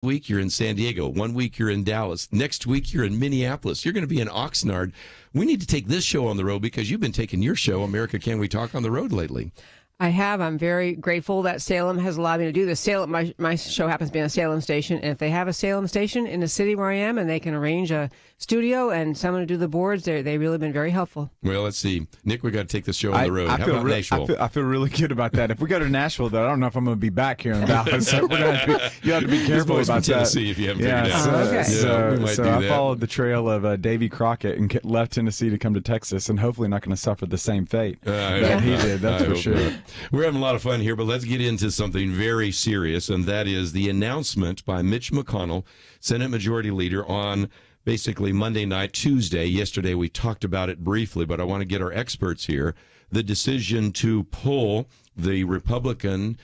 week you're in San Diego. 1 week you're in Dallas. Next week you're in Minneapolis. You're going to be in Oxnard. We need to take this show on the road because you've been taking your show, America Can We Talk, on the road lately. I have. I'm very grateful that Salem has allowed me to do this. Salem, my show happens to be on a Salem station, and if they have a Salem station in the city where I am, and they can arrange a studio and someone to do the boards, they've really been very helpful. Well, let's see, Nick, we got to take this show on the road. How about Nashville? I feel really good about that. If we go to Nashville, though, I don't know if I'm going to be back here in Dallas. So you have to be careful about Tennessee, if you haven't figured it out. Okay. So I followed the trail of Davy Crockett and left Tennessee to come to Texas, and hopefully not going to suffer the same fate that he did. That's for sure. We're having a lot of fun here, but let's get into something very serious, and that is the announcement by Mitch McConnell, Senate Majority Leader, on basically Monday night, Tuesday. Yesterday we talked about it briefly, but I want to get our experts here. The decision to pull the Republican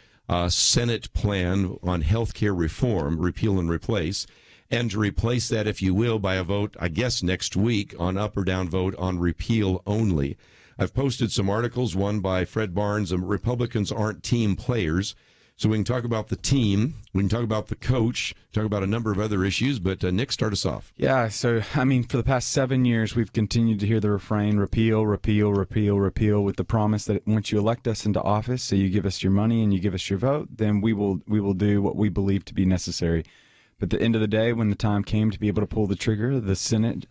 Senate plan on health care reform, repeal and replace, and to replace that, if you will, by a vote, I guess, next week on up or down vote on repeal only. I've posted some articles, one by Fred Barnes, Republicans Aren't Team Players. So we can talk about the team, we can talk about the coach, talk about a number of other issues, but Nick, start us off. Yeah, so, I mean, for the past 7 years, we've continued to hear the refrain, repeal, repeal, repeal, repeal, with the promise that once you elect us into office, so you give us your money and you give us your vote, then we will do what we believe to be necessary. But at the end of the day, when the time came to be able to pull the trigger, the Senate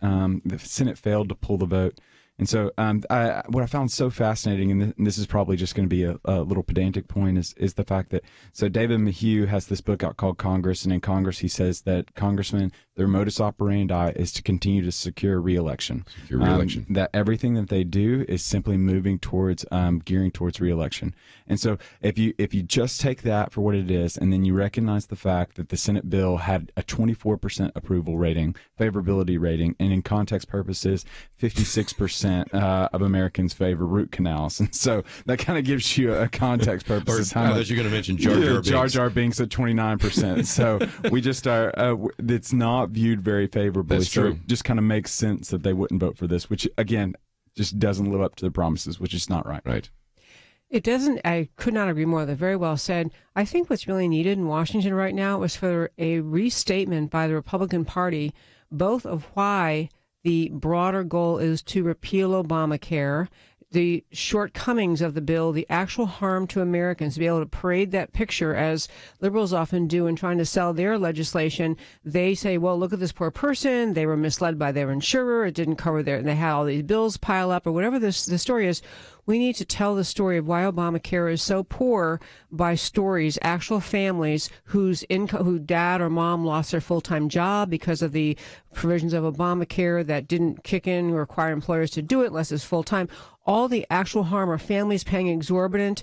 failed to pull the vote. And so what I found so fascinating, and this is probably just going to be a little pedantic point, is the fact that, so David Mayhew has this book out called Congress, and in Congress he says that congressmen, their modus operandi is to continue to secure re-election. That everything that they do is simply moving towards, gearing towards re-election. And so if you just take that for what it is, and then you recognize the fact that the Senate bill had a 24% approval rating, favorability rating, and in context purposes, 56% of Americans favor root canals. And so that kind of gives you a context purpose. I thought you were going to mention Jar Jar Binks. Jar Jar Binks at 29%. So we just are, it's not viewed very favorably. That's so true. it just kind of makes sense that they wouldn't vote for this, which, again, just doesn't live up to the promises, which is not right. Right. It doesn't. I could not agree more. They're very well said. I think what's really needed in Washington right now is for a restatement by the Republican Party, both of why the broader goal is to repeal Obamacare, the shortcomings of the bill, the actual harm to Americans, to be able to parade that picture as liberals often do in trying to sell their legislation. They say, well, look at this poor person. They were misled by their insurer. It didn't cover and they had all these bills pile up, or whatever the story is. We need to tell the story of why Obamacare is so poor by stories, actual families whose income, who dad or mom lost their full-time job because of the provisions of Obamacare that didn't kick in or require employers to do it unless it's full-time. All the actual harm are families paying exorbitant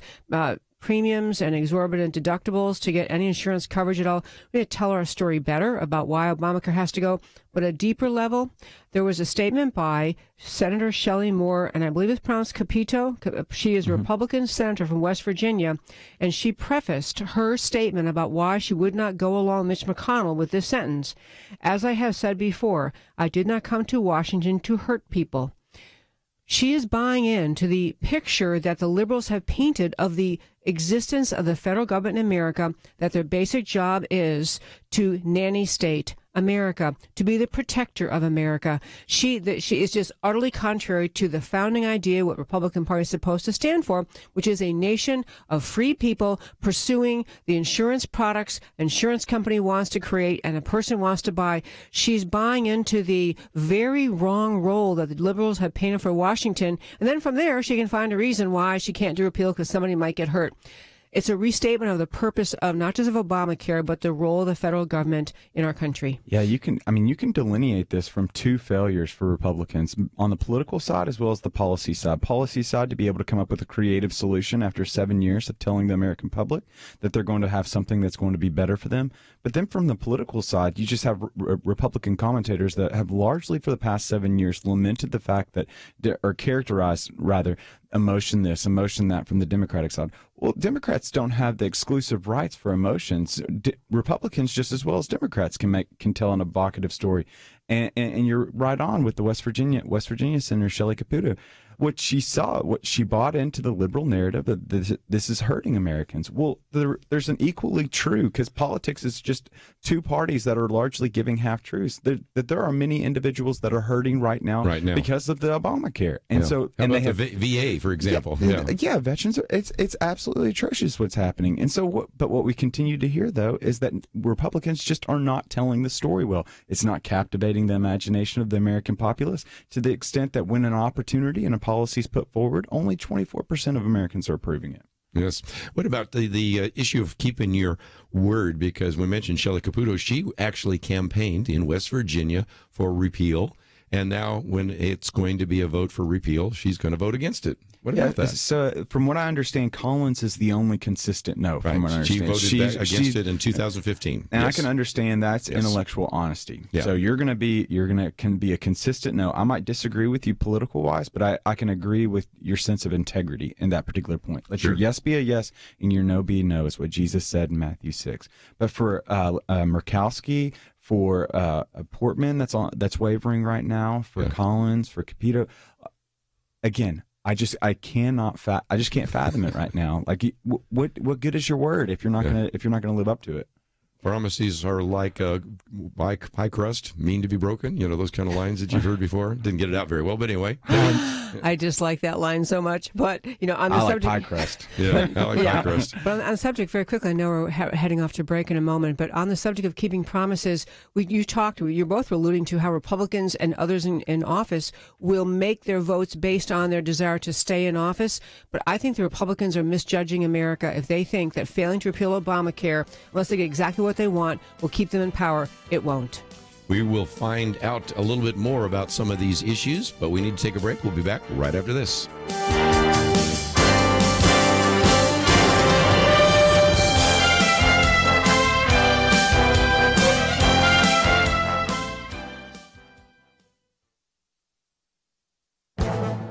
premiums and exorbitant deductibles to get any insurance coverage at all. We need to tell our story better about why Obamacare has to go. But at a deeper level, there was a statement by Senator Shelley Moore, and I believe it's pronounced Capito. She is a Republican senator from West Virginia, and she prefaced her statement about why she would not go along with Mitch McConnell with this sentence. As I have said before, I did not come to Washington to hurt people. She is buying into the picture that the liberals have painted of the existence of the federal government in America, that their basic job is to nanny state America, to be the protector of America. She is just utterly contrary to the founding idea, what Republican Party is supposed to stand for, which is a nation of free people pursuing the insurance products insurance company wants to create and a person wants to buy. She's buying into the very wrong role that the liberals have painted for Washington. And then from there, she can find a reason why she can't do repeal because somebody might get hurt. It's a restatement of the purpose of not just of Obamacare, but the role of the federal government in our country. Yeah, you can delineate this from two failures for Republicans on the political side as well as the policy side. Policy side, to be able to come up with a creative solution after 7 years of telling the American public that they're going to have something that's going to be better for them. But then from the political side, you just have Republican commentators that have largely for the past 7 years lamented the fact that, or characterized rather, emotion this, emotion that from the Democratic side. Well, Democrats don't have the exclusive rights for emotions. Republicans, just as well as Democrats, can tell an evocative story. And you're right on with the West Virginia Senator Shelley Caputo. what she saw, what she bought into the liberal narrative that this is hurting Americans. Well, there's an equally true, because politics is just two parties that are largely giving half truths. That there are many individuals that are hurting right now because of the Obamacare, and so How and about they have the VA, for example. Veterans. It's absolutely atrocious what's happening, and so what we continue to hear though is that Republicans just are not telling the story well. It's not captivating the imagination of the American populace to the extent that when an opportunity and a policy is put forward, only 24% of Americans are approving it. Yes. What about the issue of keeping your word? Because we mentioned Shelley Caputo. She actually campaigned in West Virginia for repeal. And now when it's going to be a vote for repeal, she's going to vote against it. What about that? So from what I understand, Collins is the only consistent no. From what I understand. She voted against it in 2015. And I can understand that's intellectual honesty. Yeah. So you're going to can be a consistent no. I might disagree with you political wise, but I can agree with your sense of integrity in that particular point. Let your yes be a yes and your no be a no, is what Jesus said in Matthew 6. But for Murkowski, for Portman, that's wavering right now, for Collins, for Capito, again, I just can't fathom it right now. Like, what good is your word if you're not gonna live up to it? Promises are like pie crust, mean to be broken. You know, those kind of lines that you've heard before. Didn't get it out very well, but anyway. I just like that line so much. But, you know, on the subject, like pie crust. Yeah, I like pie crust. But on the subject, very quickly, I know we're heading off to break in a moment, but on the subject of keeping promises, you're both alluding to how Republicans and others in office will make their votes based on their desire to stay in office. But I think the Republicans are misjudging America if they think that failing to repeal Obamacare, unless they get exactly what they want, will keep them in power. It won't. We will find out a little bit more about some of these issues, but we need to take a break. We'll be back right after this.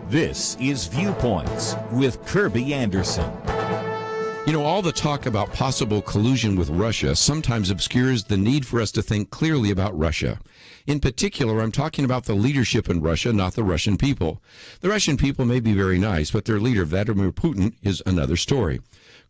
This is Viewpoints with Kirby Anderson. You know, all the talk about possible collusion with Russia sometimes obscures the need for us to think clearly about Russia. In particular, I'm talking about the leadership in Russia, not the Russian people. The Russian people may be very nice, but their leader, Vladimir Putin, is another story.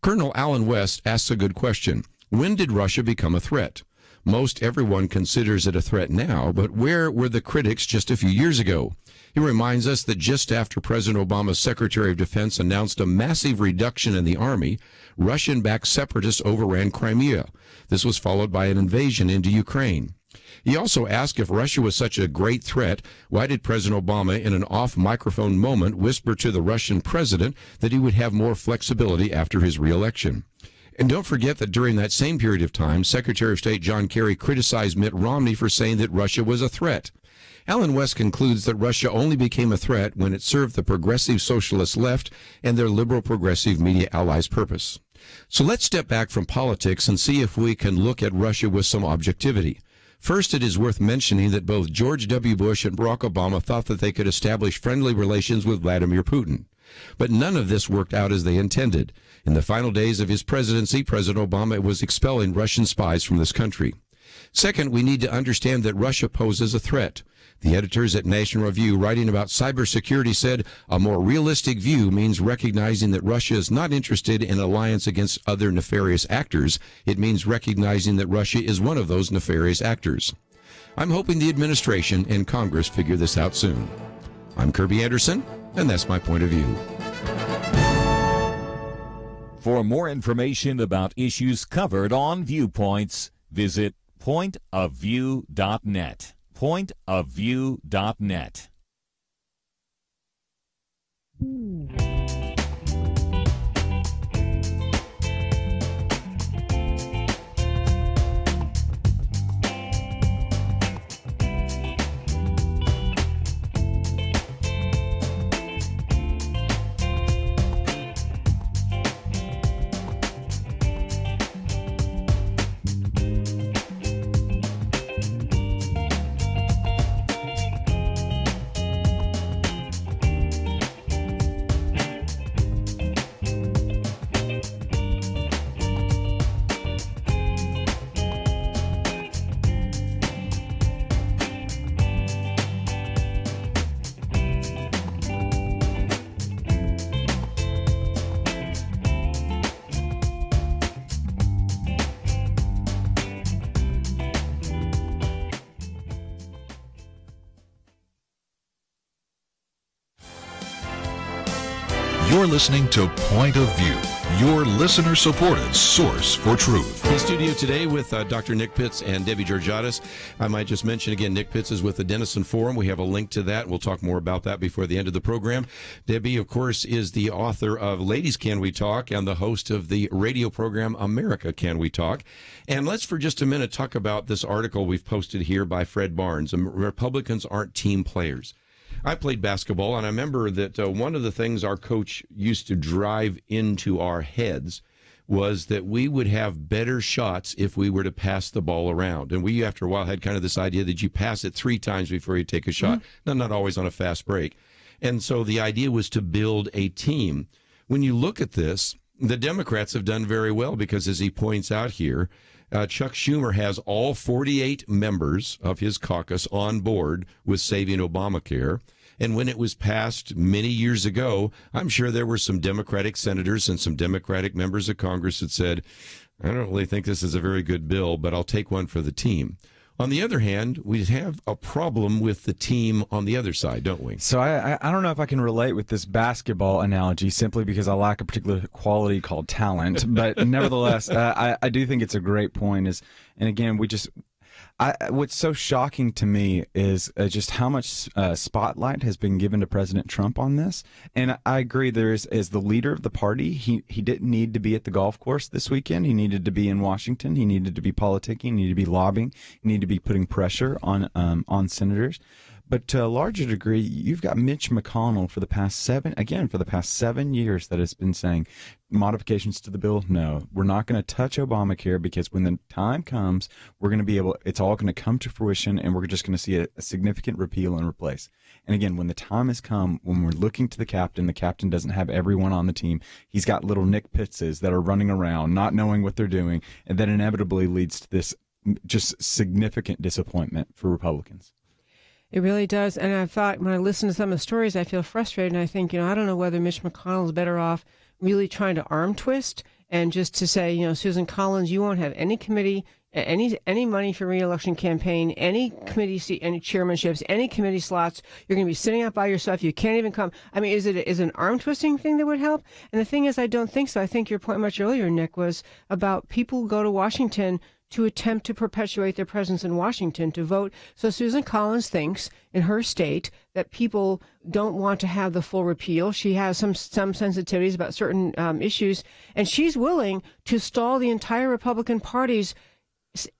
Colonel Alan West asks a good question. When did Russia become a threat? Most everyone considers it a threat now, but where were the critics just a few years ago? He reminds us that just after President Obama's Secretary of Defense announced a massive reduction in the army, Russian-backed separatists overran Crimea. This was followed by an invasion into Ukraine. He also asked if Russia was such a great threat, why did President Obama, in an off-microphone moment, whisper to the Russian president that he would have more flexibility after his re-election? And don't forget that during that same period of time, Secretary of State John Kerry criticized Mitt Romney for saying that Russia was a threat. Alan West concludes that Russia only became a threat when it served the progressive socialist left and their liberal progressive media allies' purpose. So let's step back from politics and see if we can look at Russia with some objectivity. First, it is worth mentioning that both George W. Bush and Barack Obama thought that they could establish friendly relations with Vladimir Putin. But none of this worked out as they intended. In the final days of his presidency, President Obama was expelling Russian spies from this country. Second, we need to understand that Russia poses a threat. The editors at National Review writing about cybersecurity said, a more realistic view means recognizing that Russia is not interested in alliance against other nefarious actors. It means recognizing that Russia is one of those nefarious actors. I'm hoping the administration and Congress figure this out soon. I'm Kirby Anderson, and that's my point of view. For more information about issues covered on Viewpoints, visit pointofview.net. Pointofview.net. You're listening to Point of View, your listener-supported source for truth. In studio today with Dr. Nick Pitts and Debbie Georgatos. I might just mention again, Nick Pitts is with the Denison Forum. We have a link to that. We'll talk more about that before the end of the program. Debbie, of course, is the author of Ladies Can We Talk and the host of the radio program America Can We Talk. And let's for just a minute talk about this article we've posted here by Fred Barnes. Republicans aren't team players. I played basketball, and I remember that one of the things our coach used to drive into our heads was that we would have better shots if we were to pass the ball around. And we, after a while, had kind of this idea that you pass it 3 times before you take a shot, not always on a fast break. And so the idea was to build a team. When you look at this, the Democrats have done very well because, as he points out here, Chuck Schumer has all 48 members of his caucus on board with saving Obamacare. And when it was passed many years ago, I'm sure there were some Democratic senators and some Democratic members of Congress that said, I don't really think this is a very good bill, but I'll take one for the team. On the other hand, we have a problem with the team on the other side, don't we? So I don't know if I can relate with this basketball analogy simply because I lack a particular quality called talent. But nevertheless, I do think it's a great point. And again, what's so shocking to me is just how much spotlight has been given to President Trump on this. And I agree, as the leader of the party, he didn't need to be at the golf course this weekend. He needed to be in Washington. He needed to be politicking. He needed to be lobbying. He needed to be putting pressure on senators. But to a larger degree, you've got Mitch McConnell for the past 7 years that has been saying modifications to the bill. No, we're not going to touch Obamacare because when the time comes, we're going to it's all going to come to fruition and we're just going to see a significant repeal and replace. And again, when the time has come, when we're looking to the captain doesn't have everyone on the team. He's got little Nick Pittses that are running around, not knowing what they're doing. And that inevitably leads to this just significant disappointment for Republicans. It really does. And I thought when I listen to some of the stories, I feel frustrated. And I think, I don't know whether Mitch McConnell is better off really trying to arm twist and just to say, Susan Collins, you won't have any committee, any money for re-election campaign, any committee seat, any chairmanships, any committee slots. You're going to be sitting out by yourself. You can't even come. I mean, is it an arm twisting thing that would help? And the thing is, I don't think so. I think your point much earlier, Nick, was about people who go to Washington to attempt to perpetuate their presence in Washington to vote. So Susan Collins thinks in her state that people don't want to have the full repeal. She has some sensitivities about certain issues, and she's willing to stall the entire Republican Party's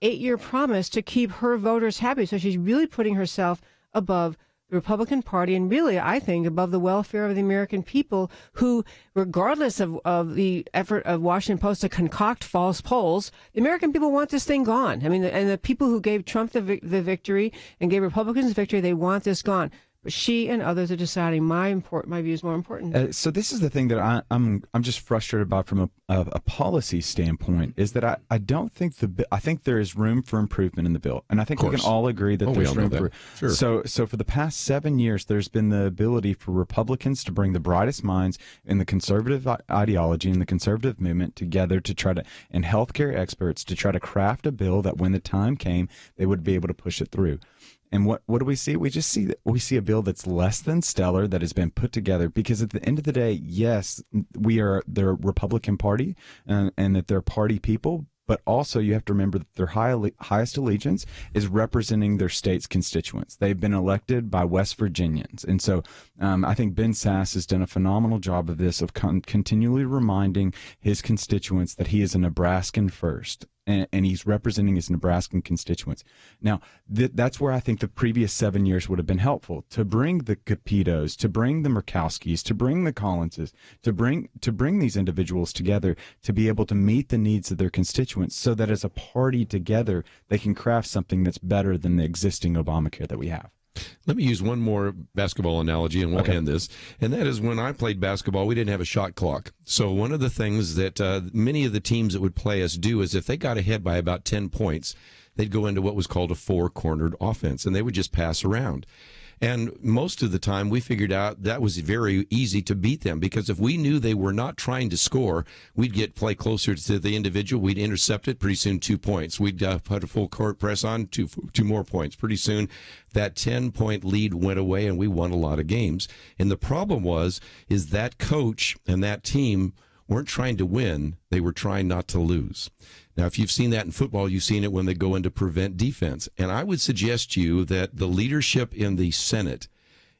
8-year promise to keep her voters happy. So she's really putting herself above the Republican Party and really, I think, above the welfare of the American people who, regardless of the effort of Washington Post to concoct false polls, the American people want this thing gone. I mean, and the people who gave Trump the victory and gave Republicans the victory, they want this gone. But she and others are deciding my view is more important. So this is the thing that I'm just frustrated about from a policy standpoint is that I don't think I think there is room for improvement in the bill, and I think we can all agree that there's room for. Sure. So for the past 7 years, there's been the ability for Republicans to bring the brightest minds in the conservative ideology and the conservative movement together to try to, and healthcare experts to try to craft a bill that when the time came, they would be able to push it through. And what do we see? We just see a bill that's less than stellar that has been put together because at the end of the day, yes, we are the Republican Party and that they're party people. But also you have to remember that their highest allegiance is representing their state's constituents. They've been elected by West Virginians. And so I think Ben Sasse has done a phenomenal job of this, of continually reminding his constituents that he is a Nebraskan first. And he's representing his Nebraskan constituents. Now, that's where I think the previous 7 years would have been helpful, to bring the Capitos, to bring the Murkowskis, to bring the Collinses, to bring these individuals together to be able to meet the needs of their constituents so that as a party together, they can craft something that's better than the existing Obamacare that we have. Let me use one more basketball analogy and we'll end this. And that is when I played basketball, we didn't have a shot clock. So one of the things that many of the teams that would play us do is if they got ahead by about 10 points, they'd go into what was called a four-cornered offense, and they would just pass around. And most of the time, we figured out that was very easy to beat them, because if we knew they were not trying to score, we'd play closer to the individual. We'd intercept it. Pretty soon, 2 points. We'd put a full court press on, two more points. Pretty soon, that 10-point lead went away, and we won a lot of games. And the problem is that coach and that team weren't trying to win. They were trying not to lose. Now, if you've seen that in football, you've seen it when they go into prevent defense. And I would suggest to you that the leadership in the Senate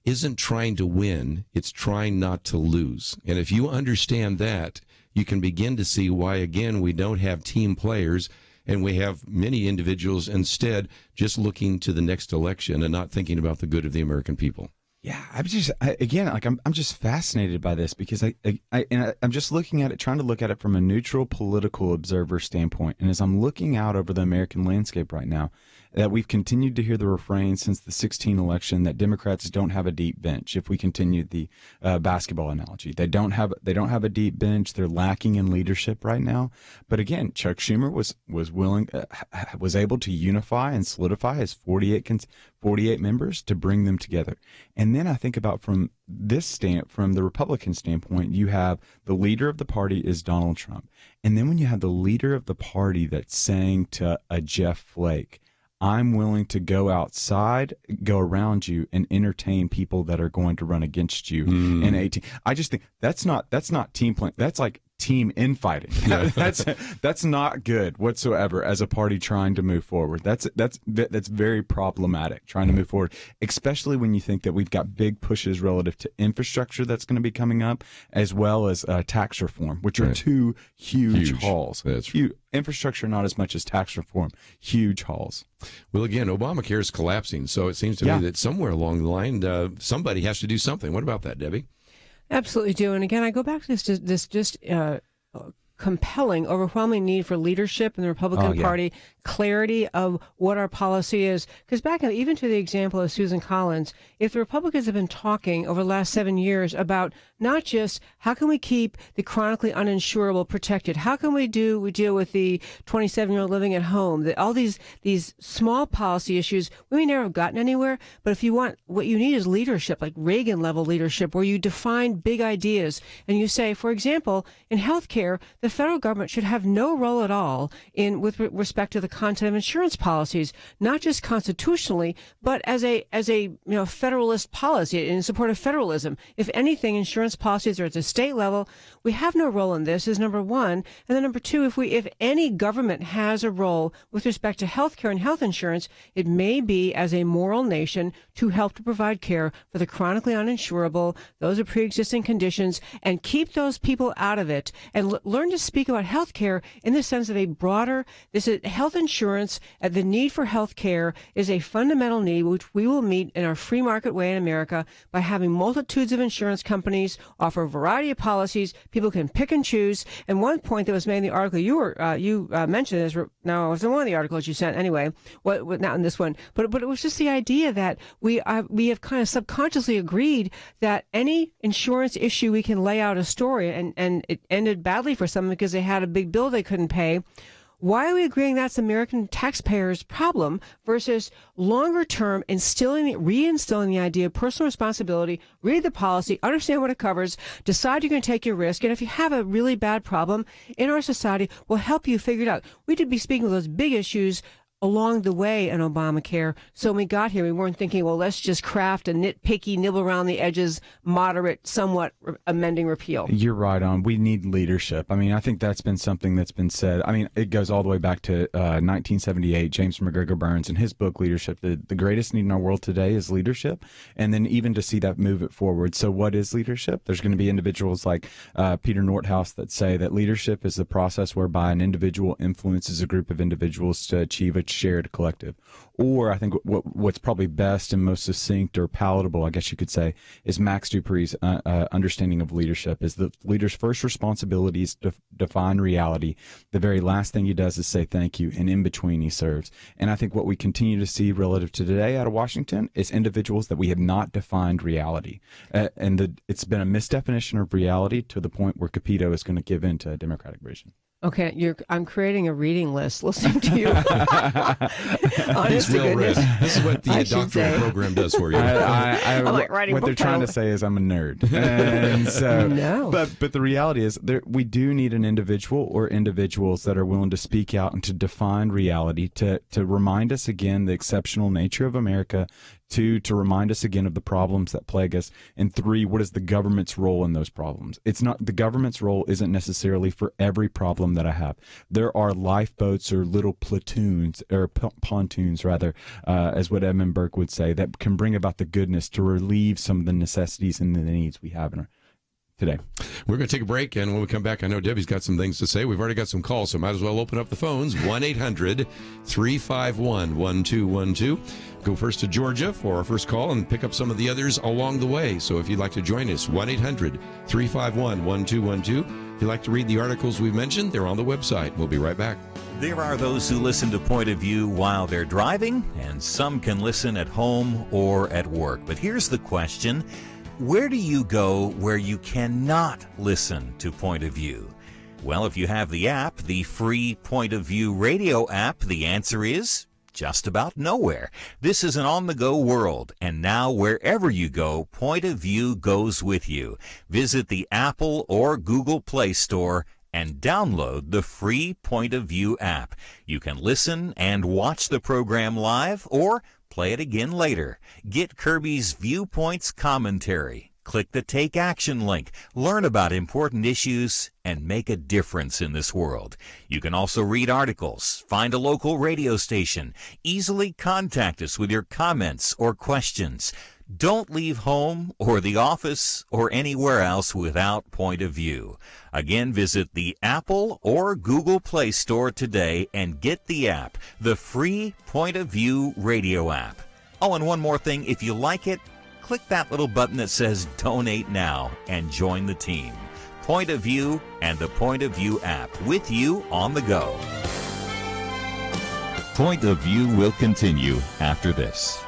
isn't trying to win. It's trying not to lose. And if you understand that, you can begin to see why, again, we don't have team players, and we have many individuals instead just looking to the next election and not thinking about the good of the American people. Yeah, I'm just fascinated by this, because I'm just looking at it, trying to look at it from a neutral political observer standpoint. And as I'm looking out over the American landscape right now, that we've continued to hear the refrain since the 2016 election that Democrats don't have a deep bench. If we continue the basketball analogy, they don't have a deep bench. They're lacking in leadership right now. But again, Chuck Schumer was able to unify and solidify his 48 members to bring them together. And then I think about from the Republican standpoint, you have the leader of the party is Donald Trump. And then when you have the leader of the party that's saying to a Jeff Flake, I'm willing to go outside, go around you, and entertain people that are going to run against you in 18. I just think that's not team playing. That's like team infighting. Yeah. That's not good whatsoever as a party trying to move forward. That's very problematic trying to move forward, especially when you think that we've got big pushes relative to infrastructure that's going to be coming up, as well as tax reform, which are two huge hauls. That's huge. Infrastructure, not as much as tax reform. Huge hauls. Well, again, Obamacare is collapsing, so it seems to me that somewhere along the line, somebody has to do something. What about that, Debbie? Absolutely do. And again, I go back to this compelling, overwhelming need for leadership in the Republican Party, clarity of what our policy is. Because back even to the example of Susan Collins, if the Republicans have been talking over the last 7 years about not just how can we keep the chronically uninsurable protected, how can we deal with the 27-year-old living at home, all these small policy issues, we may never have gotten anywhere. But if you want, what you need is leadership, like Reagan-level leadership, where you define big ideas and you say, for example, in healthcare, the federal government should have no role at all with respect to the content of insurance policies, not just constitutionally, but as a federalist policy in support of federalism. If anything, insurance policies are at the state level. We have no role in this, is number one. And then number two, if any government has a role with respect to health care and health insurance, it may be as a moral nation to help to provide care for the chronically uninsurable, those are pre-existing conditions, and keep those people out of it, and learn to speak about health care in the sense of a broader, this is health insurance, the need for health care is a fundamental need which we will meet in our free market way in America by having multitudes of insurance companies offer a variety of policies. People can pick and choose. And one point that was made in the article you mentioned is, now it wasn't one of the articles you sent anyway, not in this one, but it was just the idea that we have kind of subconsciously agreed that any insurance issue we can lay out a story, and it ended badly for some because they had a big bill they couldn't pay. Why are we agreeing that's American taxpayers' problem versus longer term reinstilling the idea of personal responsibility, read the policy, understand what it covers, decide you're going to take your risk, and if you have a really bad problem in our society, we'll help you figure it out. We did be speaking of those big issues along the way in Obamacare. So when we got here, we weren't thinking, well, let's just craft a nitpicky, nibble around the edges, moderate, somewhat amending repeal. You're right on. We need leadership. I mean, I think that's been something that's been said. I mean, it goes all the way back to 1978, James McGregor Burns in his book, Leadership. The greatest need in our world today is leadership. And then even to see that move it forward. So what is leadership? There's going to be individuals like Peter Nordhaus that say that leadership is the process whereby an individual influences a group of individuals to achieve a shared collective. Or I think what's probably best and most succinct or palatable, I guess you could say, is Max Dupree's understanding of leadership is the leader's first responsibility is to define reality. The very last thing he does is say thank you, and in between he serves. And I think what we continue to see relative to today out of Washington is individuals that we have not defined reality. It's been a misdefinition of reality to the point where Capito is going to give in to a Democratic vision. Okay, I'm creating a reading list listening to you. He's well read. This is what the doctoral program does for you. I'm like writing what they're trying to say is I'm a nerd. And so, no. But the reality is we do need an individual or individuals that are willing to speak out and to define reality, to remind us again the exceptional nature of America, to remind us again of the problems that plague us, and 3, what is the government's role in those problems? It's not, the government's role isn't necessarily for every problem that I have. There are lifeboats or little platoons, or pontoons rather, as what Edmund Burke would say, that can bring about the goodness to relieve some of the necessities and the needs we have in today. We're going to take a break, and when we come back, I know Debbie's got some things to say. We've already got some calls, so might as well open up the phones. 1-800-351-1212. Go first to Georgia for our first call and pick up some of the others along the way. So if you'd like to join us, 1-800-351-1212. If you'd like to read the articles we've mentioned, they're on the website. We'll be right back. There are those who listen to Point of View while they're driving, and some can listen at home or at work. But here's the question. Where do you go where you cannot listen to Point of View? Well, if you have the app, the free Point of View radio app, the answer is just about nowhere. This is an on-the-go world, and now wherever you go, Point of View goes with you. Visit the Apple or Google Play Store and download the free Point of View app. You can listen and watch the program live or play it again later. Get Kirby's Viewpoints commentary. Click the Take Action link. Learn about important issues and make a difference in this world. You can also read articles, find a local radio station, easily contact us with your comments or questions. Don't leave home or the office or anywhere else without Point of View. Again, visit the Apple or Google Play Store today and get the app, the free Point of View radio app. Oh, and one more thing, if you like it, click that little button that says Donate Now and join the team. Point of View and the Point of View app, with you on the go. Point of View will continue after this.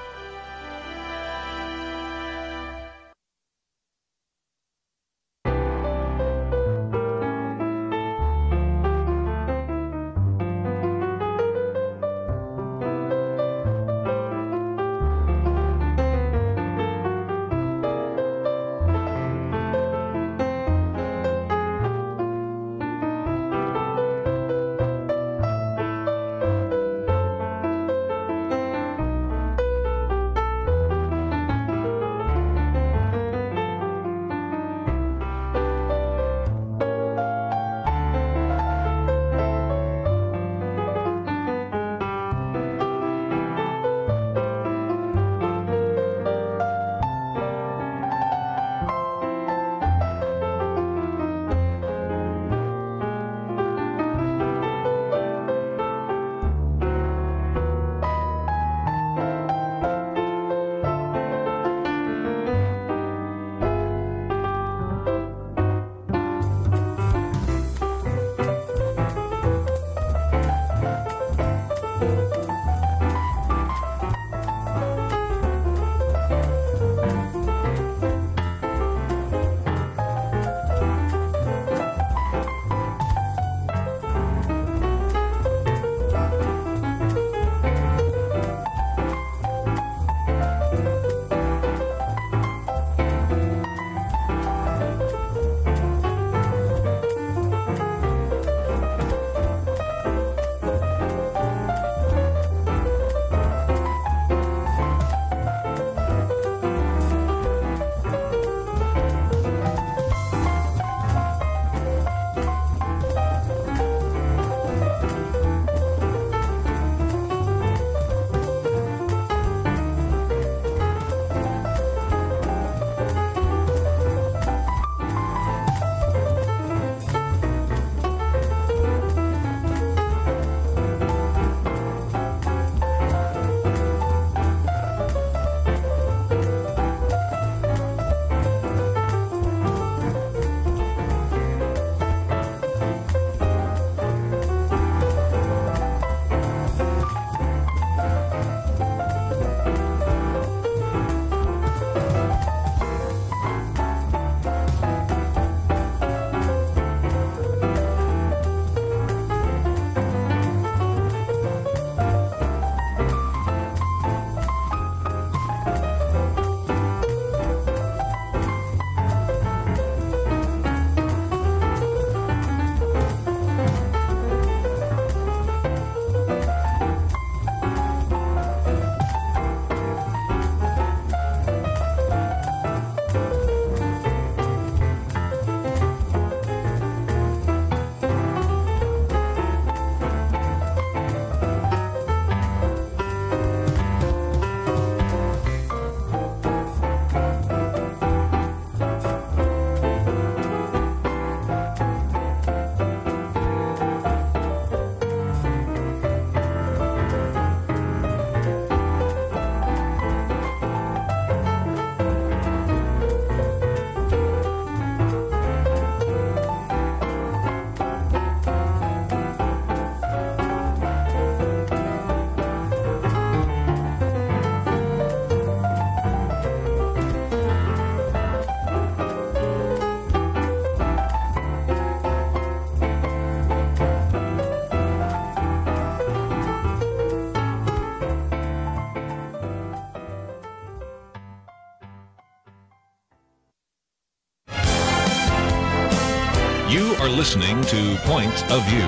are listening to Point of View.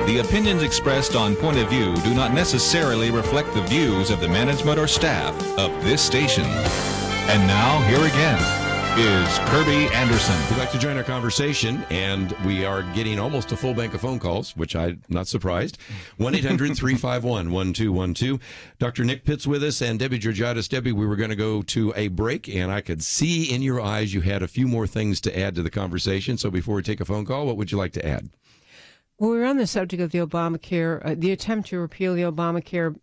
The opinions expressed on Point of View do not necessarily reflect the views of the management or staff of this station. And now, here again is Kirby Anderson. If you'd like to join our conversation, and we are getting almost a full bank of phone calls, which I'm not surprised. 1-800-351-1212. Dr. Nick Pitt's with us, and Debbie Georgatos. Debbie, we were going to go to a break, and I could see in your eyes you had a few more things to add to the conversation. So before we take a phone call, what would you like to add? Well, we're on the subject of the Obamacare, the attempt to repeal the Obamacare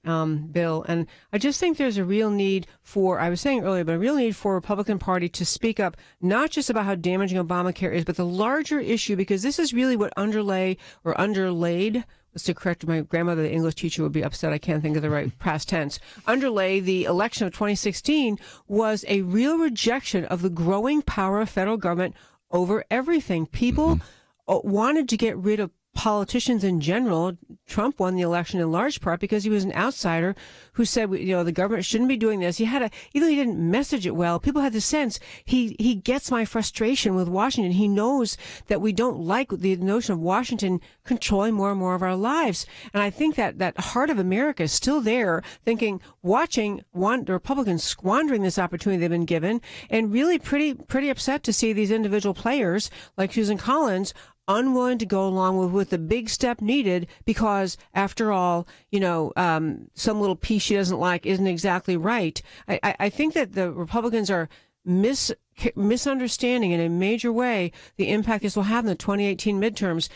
bill, and I just think there's a real need for, I was saying earlier, but a real need for the Republican Party to speak up, not just about how damaging Obamacare is, but the larger issue, because this is really what underlaid, to correct my grandmother, the English teacher, would be upset. I can't think of the right past tense. Underlay the election of 2016 was a real rejection of the growing power of federal government over everything. People wanted to get rid of politicians in general. Trump won the election in large part because he was an outsider who said, the government shouldn't be doing this. Even though he didn't message it well, people had the sense he gets my frustration with Washington. He knows that we don't like the notion of Washington controlling more and more of our lives. And I think that heart of America is still there, watching the Republicans squandering this opportunity they've been given, and really pretty upset to see these individual players like Susan Collins unwilling to go along with the big step needed because, after all, some little piece she doesn't like isn't exactly right. I think that the Republicans are misunderstanding in a major way the impact this will have in the 2018 midterms.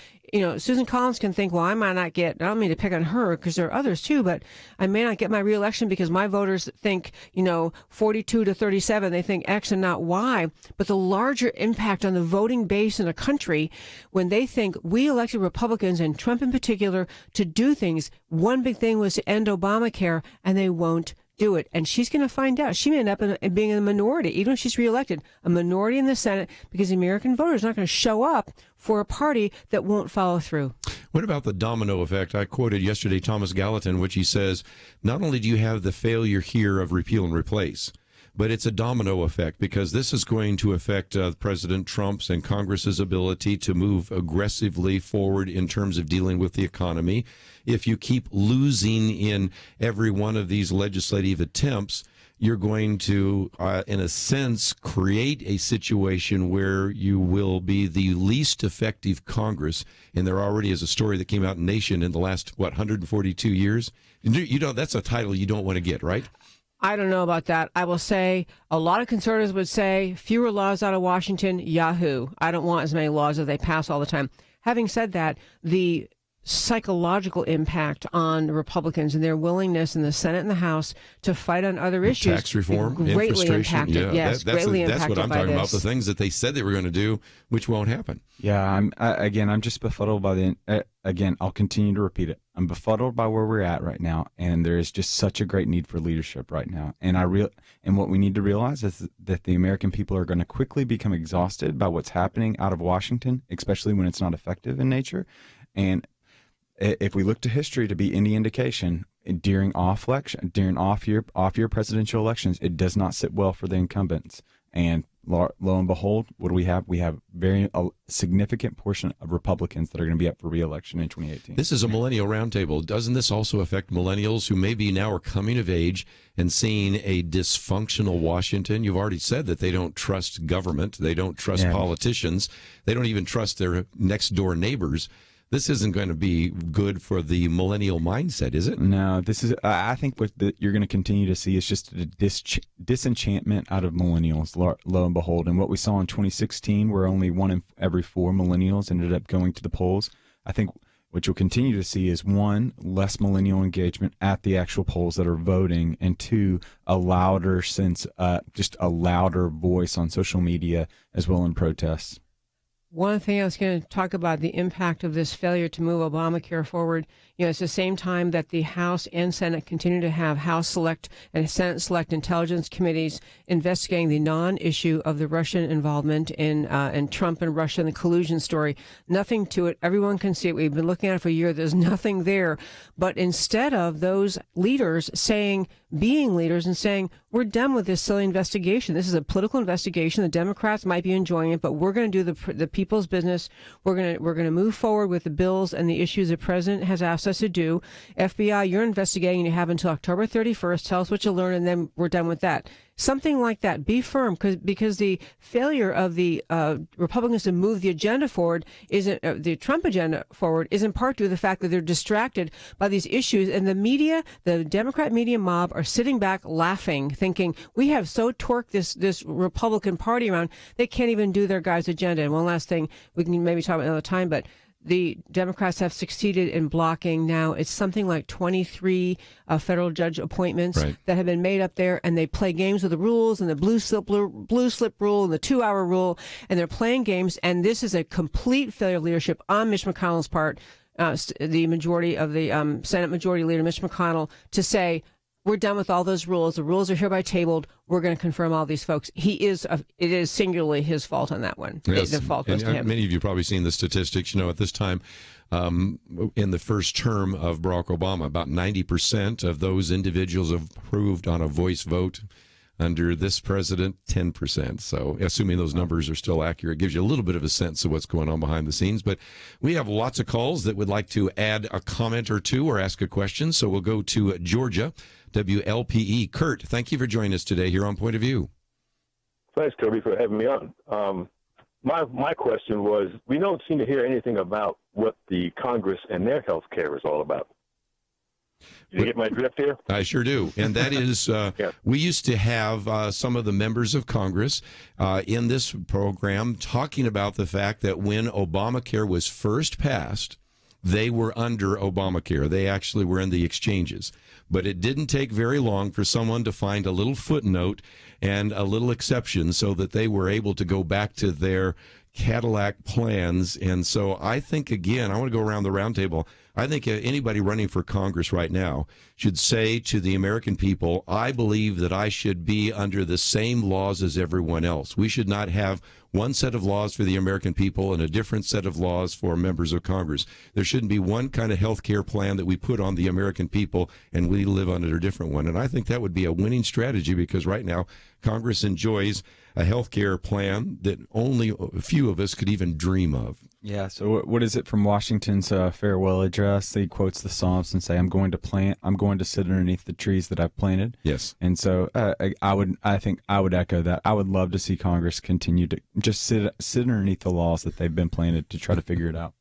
Susan Collins can think, well, I might not get, I don't mean to pick on her because there are others too, but I may not get my reelection because my voters think, 42 to 37, they think X and not Y. But the larger impact on the voting base in a country, when they think we elected Republicans, and Trump in particular, to do things, one big thing was to end Obamacare, and they won't do it. And she's going to find out. She may end up being in a minority, even if she's reelected, a minority in the Senate, because the American voters are not going to show up for a party that won't follow through. What about the domino effect? I quoted yesterday Thomas Gallatin, which he says, not only do you have the failure here of repeal and replace, but it's a domino effect, because this is going to affect President Trump's and Congress's ability to move aggressively forward in terms of dealing with the economy. If you keep losing in every one of these legislative attempts, you're going to, in a sense, create a situation where you will be the least effective Congress. And there already is a story that came out in Nation in the last, 142 years? That's a title you don't want to get, right? I don't know about that. I will say a lot of conservatives would say fewer laws out of Washington, yahoo. I don't want as many laws as they pass all the time. Having said that, the psychological impact on Republicans and their willingness in the Senate and the House to fight on other issues, tax reform, greatly impacted. Yeah, yes, greatly impacted. That's what I'm by talking this. about. The things that they said they were going to do, which won't happen. Yeah, I'm just befuddled by again, I'll continue to repeat it. I'm befuddled by where we're at right now, and there is just such a great need for leadership right now. And what we need to realize is that the American people are going to quickly become exhausted by what's happening out of Washington, especially when it's not effective in nature. And if we look to history to be any indication, during off-year presidential elections, it does not sit well for the incumbents. And lo and behold, what do we have? We have a significant portion of Republicans that are going to be up for re-election in 2018. This is a Millennial Round Table. Doesn't this also affect millennials who maybe now are coming of age and seeing a dysfunctional Washington? You've already said that they don't trust government. They don't trust politicians. They don't even trust their next-door neighbors. This isn't going to be good for the millennial mindset, is it? No, this is. I think what you're going to continue to see is just a disenchantment out of millennials, lo and behold. And what we saw in 2016, where only 1 in every 4 millennials ended up going to the polls, I think what you'll continue to see is, 1, less millennial engagement at the actual polls that are voting, and 2, a louder sense, just a louder voice on social media as well in protests. One thing I was going to talk about, the impact of this failure to move Obamacare forward. It's the same time that the House and Senate continue to have House Select and Senate Select Intelligence Committees investigating the non-issue of the Russian involvement in Trump and Russia and the collusion story. Nothing to it. Everyone can see it. We've been looking at it for a year. There's nothing there. But instead of those leaders being leaders and saying, we're done with this silly investigation. This is a political investigation. The Democrats might be enjoying it, but we're going to do the people's business. We're going to move forward with the bills and the issues the president has asked us to do. FBI, you're investigating, and you have until October 31st. Tell us what you learn, and then we're done with that. Something like that. Be firm, because the failure of the Republicans to move the agenda forward isn't the Trump agenda forward is in part due to the fact that they're distracted by these issues, and the media, the Democrat media mob, are sitting back laughing, thinking we have so torqued this Republican Party around they can't even do their guys' agenda. And one last thing, we can maybe talk about another time, but the Democrats have succeeded in blocking now. It's something like 23 federal judge appointments that have been made up there, and they play games with the rules and the blue slip rule and the 2-hour rule, and they're playing games. And this is a complete failure of leadership on Mitch McConnell's part, the majority of the Senate Majority Leader Mitch McConnell, to say, we're done with all those rules. The rules are hereby tabled. We're going to confirm all these folks. It is singularly his fault on that one. Yes. The fault goes to him. Many of you probably seen the statistics. At this time, in the first term of Barack Obama, about 90% of those individuals have approved on a voice vote. Under this president, 10%. So assuming those numbers are still accurate, gives you a little bit of a sense of what's going on behind the scenes. But we have lots of calls that would like to add a comment or two or ask a question. So we'll go to Georgia, WLPE. Kurt, thank you for joining us today here on Point of View. Thanks, Kirby, for having me on. My question was, we don't seem to hear anything about what the Congress and their health care is all about. You get my drift here? I sure do. And that is, we used to have some of the members of Congress in this program talking about the fact that when Obamacare was first passed, they were under Obamacare. They actually were in the exchanges. But it didn't take very long for someone to find a little footnote and a little exception so that they were able to go back to their Cadillac plans. And so I think, again, I want to go around the round table. I think anybody running for Congress right now should say to the American people, I believe that I should be under the same laws as everyone else. We should not have one set of laws for the American people and a different set of laws for members of Congress. There shouldn't be one kind of health care plan that we put on the American people and we live under a different one. And I think that would be a winning strategy, because right now Congress enjoys a health care plan that only a few of us could even dream of. Yeah, so what is it from Washington's farewell address? He quotes the Psalms and say, I'm going to sit underneath the trees that I've planted. Yes. And so I think I would echo that. I would love to see Congress continue to just sit underneath the laws that they've been planted to try to figure it out.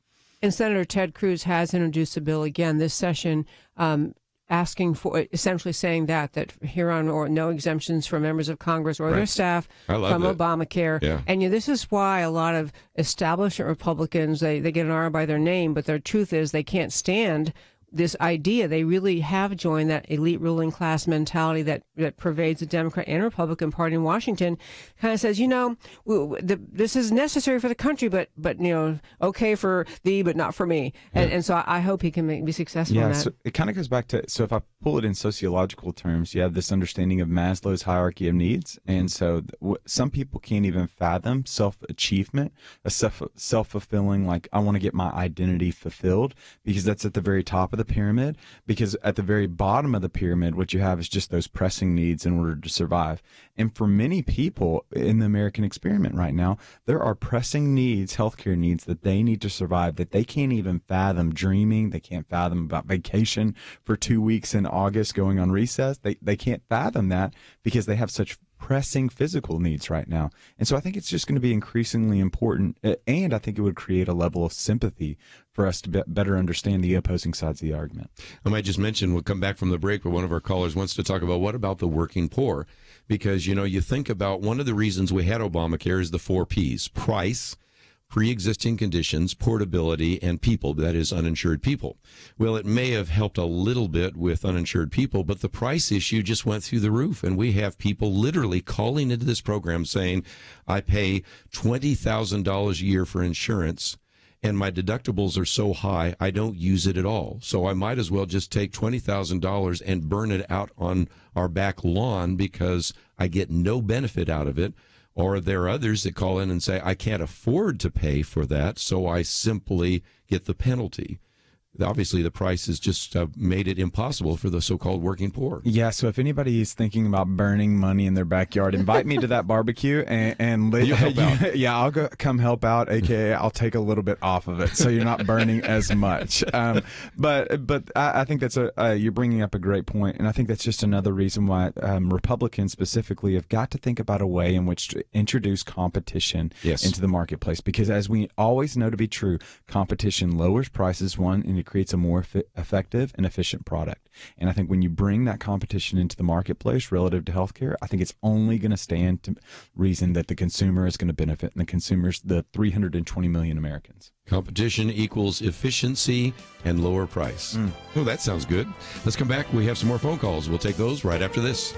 And Senator Ted Cruz has introduced a bill again this session, asking for, essentially saying that here on or no exemptions for members of Congress or their staff from Obamacare. Yeah. And this is why a lot of establishment Republicans, they get an R by their name, but their truth is they can't stand this idea. They really have joined that elite ruling class mentality that pervades the Democrat and Republican Party in Washington. Kind of says, this is necessary for the country, but okay for thee, but not for me. And so I hope he can be successful in that. So it kind of goes back to, so if I pull it in sociological terms, you have this understanding of Maslow's hierarchy of needs. And so some people can't even fathom self-achievement, a self-fulfilling, like I want to get my identity fulfilled, because that's at the very top of the pyramid, because at the very bottom of the pyramid, what you have is just those pressing needs in order to survive. And for many people in the American experiment right now, there are pressing needs, healthcare needs that they need to survive that they can't even fathom dreaming. They can't fathom about vacation for 2 weeks in August going on recess. They can't fathom that because they have such pressing physical needs right now. And so I think it's just going to be increasingly important, and I think it would create a level of sympathy for us to better understand the opposing sides of the argument. I might just mention, we'll come back from the break, but one of our callers wants to talk about what about the working poor? Because, you think about one of the reasons we had Obamacare is the 4 Ps: price, pre-existing conditions, portability, and people, that is uninsured people. Well, it may have helped a little bit with uninsured people, but the price issue just went through the roof. And we have people literally calling into this program saying, I pay $20,000 a year for insurance, and my deductibles are so high, I don't use it at all. So I might as well just take $20,000 and burn it out on our back lawn because I get no benefit out of it. Or there are others that call in and say, I can't afford to pay for that, so I simply get the penalty. obviously the price has just made it impossible for the so-called working poor. Yeah, so if anybody is thinking about burning money in their backyard, invite me to that barbecue and You'll help out. Yeah, I'll come help out, aka I'll take a little bit off of it, so you're not burning as much. But I think that's you're bringing up a great point, and I think that's just another reason why Republicans specifically have got to think about a way in which to introduce competition into the marketplace, because as we always know to be true, competition lowers prices, one, and it creates a more effective and efficient product. And I think when you bring that competition into the marketplace relative to healthcare, I think it's only going to stand to reason that the consumer is going to benefit, and the consumers, the 320 million Americans. Competition equals efficiency and lower price. Oh, that sounds good. Let's come back. We have some more phone calls. We'll take those right after this.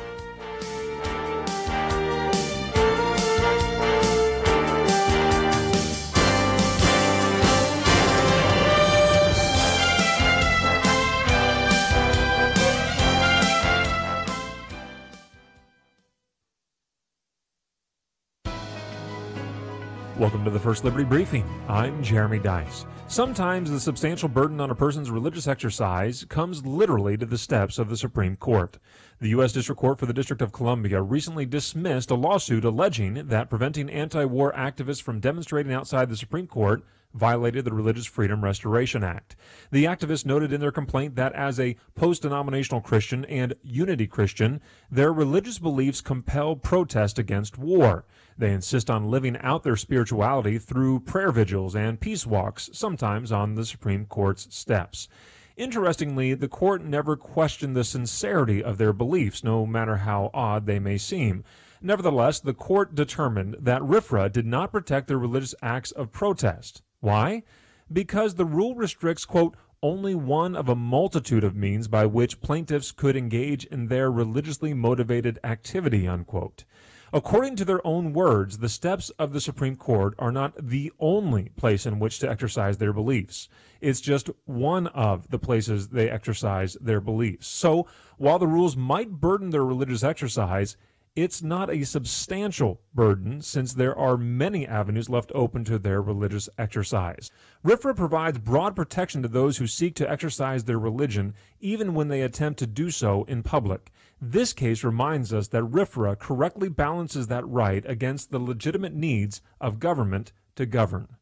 Welcome to the First Liberty Briefing. I'm Jeremy Dice. Sometimes the substantial burden on a person's religious exercise comes literally to the steps of the Supreme Court. The U.S. District Court for the District of Columbia recently dismissed a lawsuit alleging that preventing anti-war activists from demonstrating outside the Supreme Court violated the Religious Freedom Restoration Act. The activists noted in their complaint that as a post-denominational Christian and unity Christian, their religious beliefs compel protest against war. They insist on living out their spirituality through prayer vigils and peace walks, sometimes on the Supreme Court's steps. Interestingly, the court never questioned the sincerity of their beliefs, no matter how odd they may seem. Nevertheless, the court determined that RFRA did not protect their religious acts of protest. Why? Because the rule restricts, quote, only one of a multitude of means by which plaintiffs could engage in their religiously motivated activity, unquote. According to their own words, the steps of the Supreme Court are not the only place in which to exercise their beliefs. It's just one of the places they exercise their beliefs. So, while the rules might burden their religious exercise, it's not a substantial burden, since there are many avenues left open to their religious exercise. RFRA provides broad protection to those who seek to exercise their religion, even when they attempt to do so in public. This case reminds us that RFRA correctly balances that right against the legitimate needs of government to govern.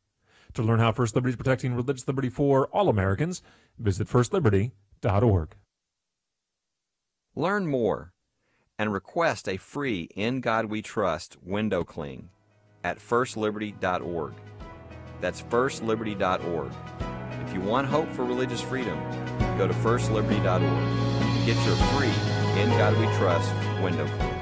To learn how First Liberty is protecting religious liberty for all Americans, visit firstliberty.org. Learn more and request a free In God We Trust window cling at firstliberty.org. That's firstliberty.org. If you want hope for religious freedom, go to firstliberty.org and get your free In God We Trust window cling.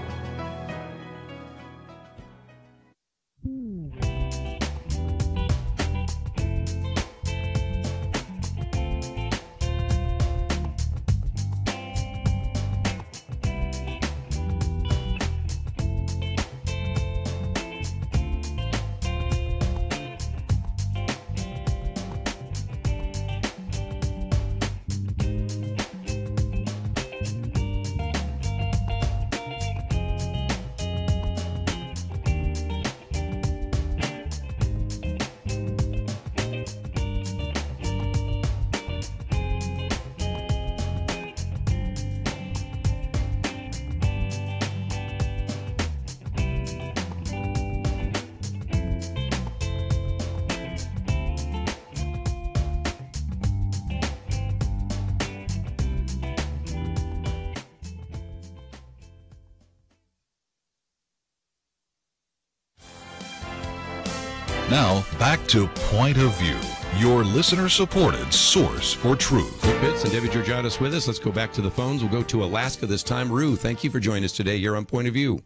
Now, back to Point of View, your listener-supported source for truth. Rick Pitts and Debbie Georgatos with us. Let's go back to the phones. We'll go to Alaska this time. Rue, thank you for joining us today. You're on Point of View.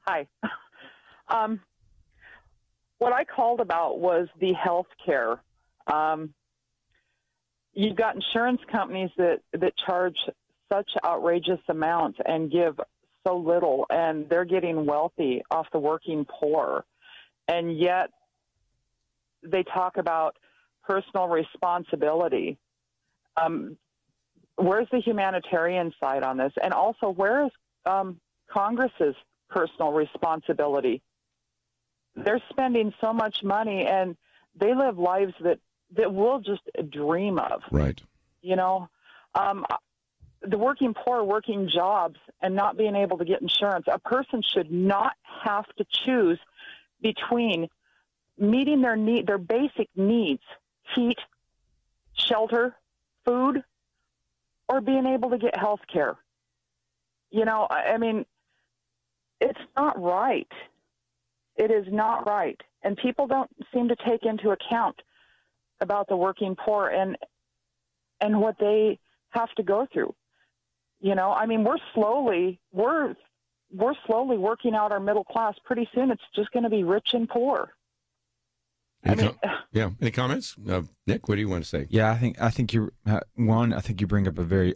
Hi. What I called about was the health care. You've got insurance companies that charge such outrageous amounts and give so little, and they're getting wealthy off the working poor. And yet they talk about personal responsibility. Where's the humanitarian side on this? And also, where is Congress's personal responsibility? They're spending so much money, and they live lives that that we'll just dream of. Right. You know, the working poor working jobs and not being able to get insurance. A person should not have to choose between meeting their basic needs, heat, shelter, food, or being able to get health care. You know, I mean, it's not right. It is not right. And people don't seem to take into account about the working poor and what they have to go through. You know, I mean, we're slowly working out our middle class. Pretty soon it's just going to be rich and poor. Any comments? Nick, what do you want to say? Yeah, I think you bring up a very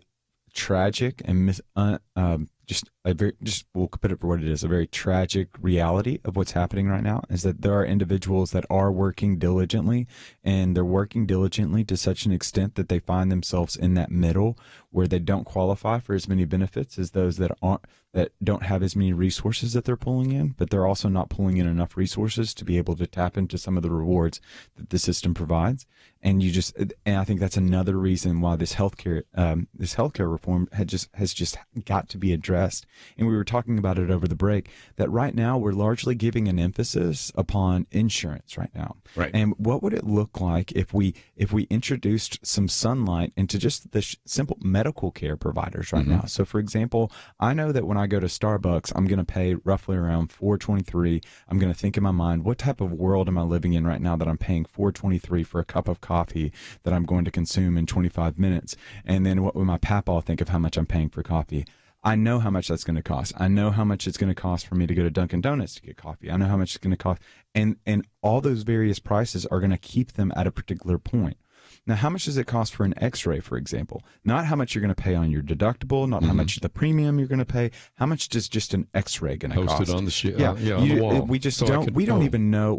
tragic and we'll put it for what it is, a very tragic reality of what's happening right now, is that there are individuals that are working diligently, and they're working diligently to such an extent that they find themselves in that middle where they don't qualify for as many benefits as those that don't have as many resources that they're pulling in, but they're also not pulling in enough resources to be able to tap into some of the rewards that the system provides. And I think that's another reason why this healthcare reform has just got to be addressed. And we were talking about it over the break, that right now we're largely giving an emphasis upon insurance right now. Right. And what would it look like if we introduced some sunlight into just the simple medical care providers right now? So, for example, I know that when I go to Starbucks, I'm going to pay roughly around $4.23. I'm going to think in my mind, what type of world am I living in right now that I'm paying $4.23 for a cup of coffee that I'm going to consume in 25 minutes? And then what would my papa think of how much I'm paying for coffee? I know how much that's going to cost. I know how much it's going to cost for me to go to Dunkin' Donuts to get coffee. I know how much it's going to cost. And all those various prices are going to keep them at a particular point. Now, how much does it cost for an x-ray, for example? Not how much you're going to pay on your deductible, not how much the premium you're going to pay. How much does just an x-ray going to cost? Posted on the on the wall. We just we don't even know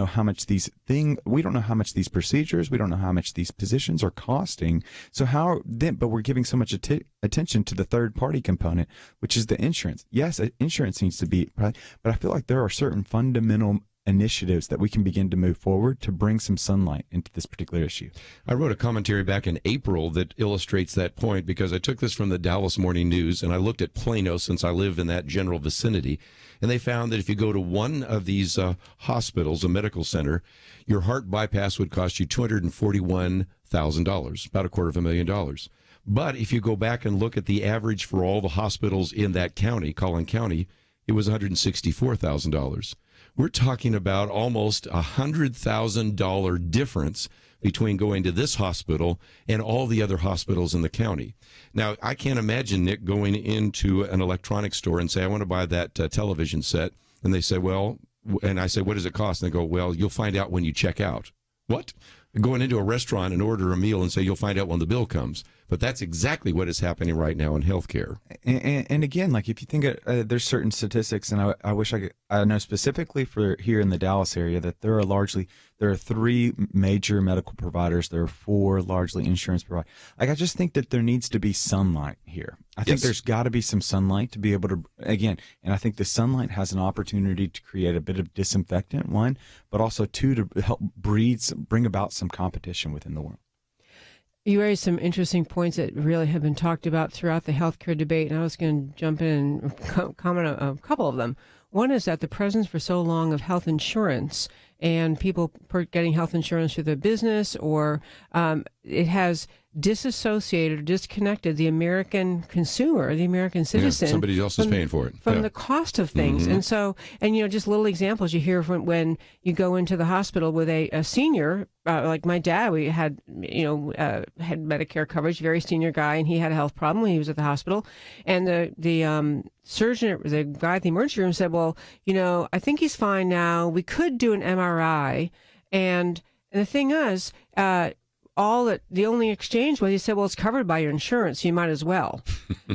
how much we don't know how much these procedures, we don't know how much these positions are costing. So but we're giving so much attention to the third party component, which is the insurance. Yes, insurance needs to be, right, but I feel like there are certain fundamental initiatives that we can begin to move forward to bring some sunlight into this particular issue. I wrote a commentary back in April that illustrates that point, because I took this from the Dallas Morning News and I looked at Plano, since I live in that general vicinity, and they found that if you go to one of these hospitals, a medical center, your heart bypass would cost you $241,000, about $250,000. But if you go back and look at the average for all the hospitals in that county, Collin County, it was $164,000. We're talking about almost $100,000 difference between going to this hospital and all the other hospitals in the county. Now, I can't imagine, Nick, going into an electronics store and say, I want to buy that television set. And they say, and I say, what does it cost? And they go, well, you'll find out when you check out. What? Going into a restaurant and order a meal and say, you'll find out when the bill comes. But that's exactly what is happening right now in healthcare. And again, like if you think there's certain statistics, and I wish I know specifically for here in the Dallas area that there are 3 major medical providers. There are 4 largely insurance providers. Like I just think that there needs to be sunlight here. I think there's got to be some sunlight to be able to, again, and I think the sunlight has an opportunity to create a bit of disinfectant, one, but also 2, to help bring about some competition within the world. You raised some interesting points that really have been talked about throughout the healthcare debate, and I was going to jump in and comment on a couple of them. One is that the presence for so long of health insurance and people getting health insurance through their business, or it has disassociated or disconnected the American consumer, the American citizen. Yeah, somebody else is paying for it. From the cost of things. And so, and just little examples you hear from when you go into the hospital with a senior, like my dad, we had, had Medicare coverage, very senior guy, and he had a health problem when he was at the hospital. And the surgeon, the guy at the emergency room said, well, I think he's fine now. We could do an MRI. And the thing is, the only exchange was, he said, well, it's covered by your insurance, so you might as well.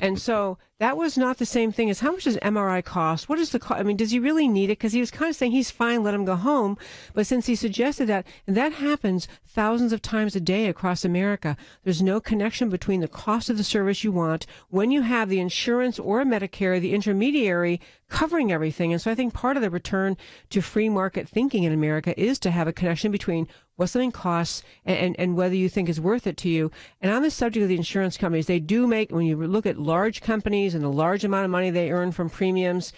And so that was not the same thing as, how much does MRI cost? What is the cost? I mean, does he really need it? Because he was kind of saying he's fine, let him go home. But since he suggested that, and that happens thousands of times a day across America, there's no connection between the cost of the service you want when you have the insurance or Medicare, the intermediary covering everything. And so I think part of the return to free market thinking in America is to have a connection between what something costs and whether you think is worth it to you. And on the subject of the insurance companies, they do make, when you look at large companies and the large amount of money they earn from premiums,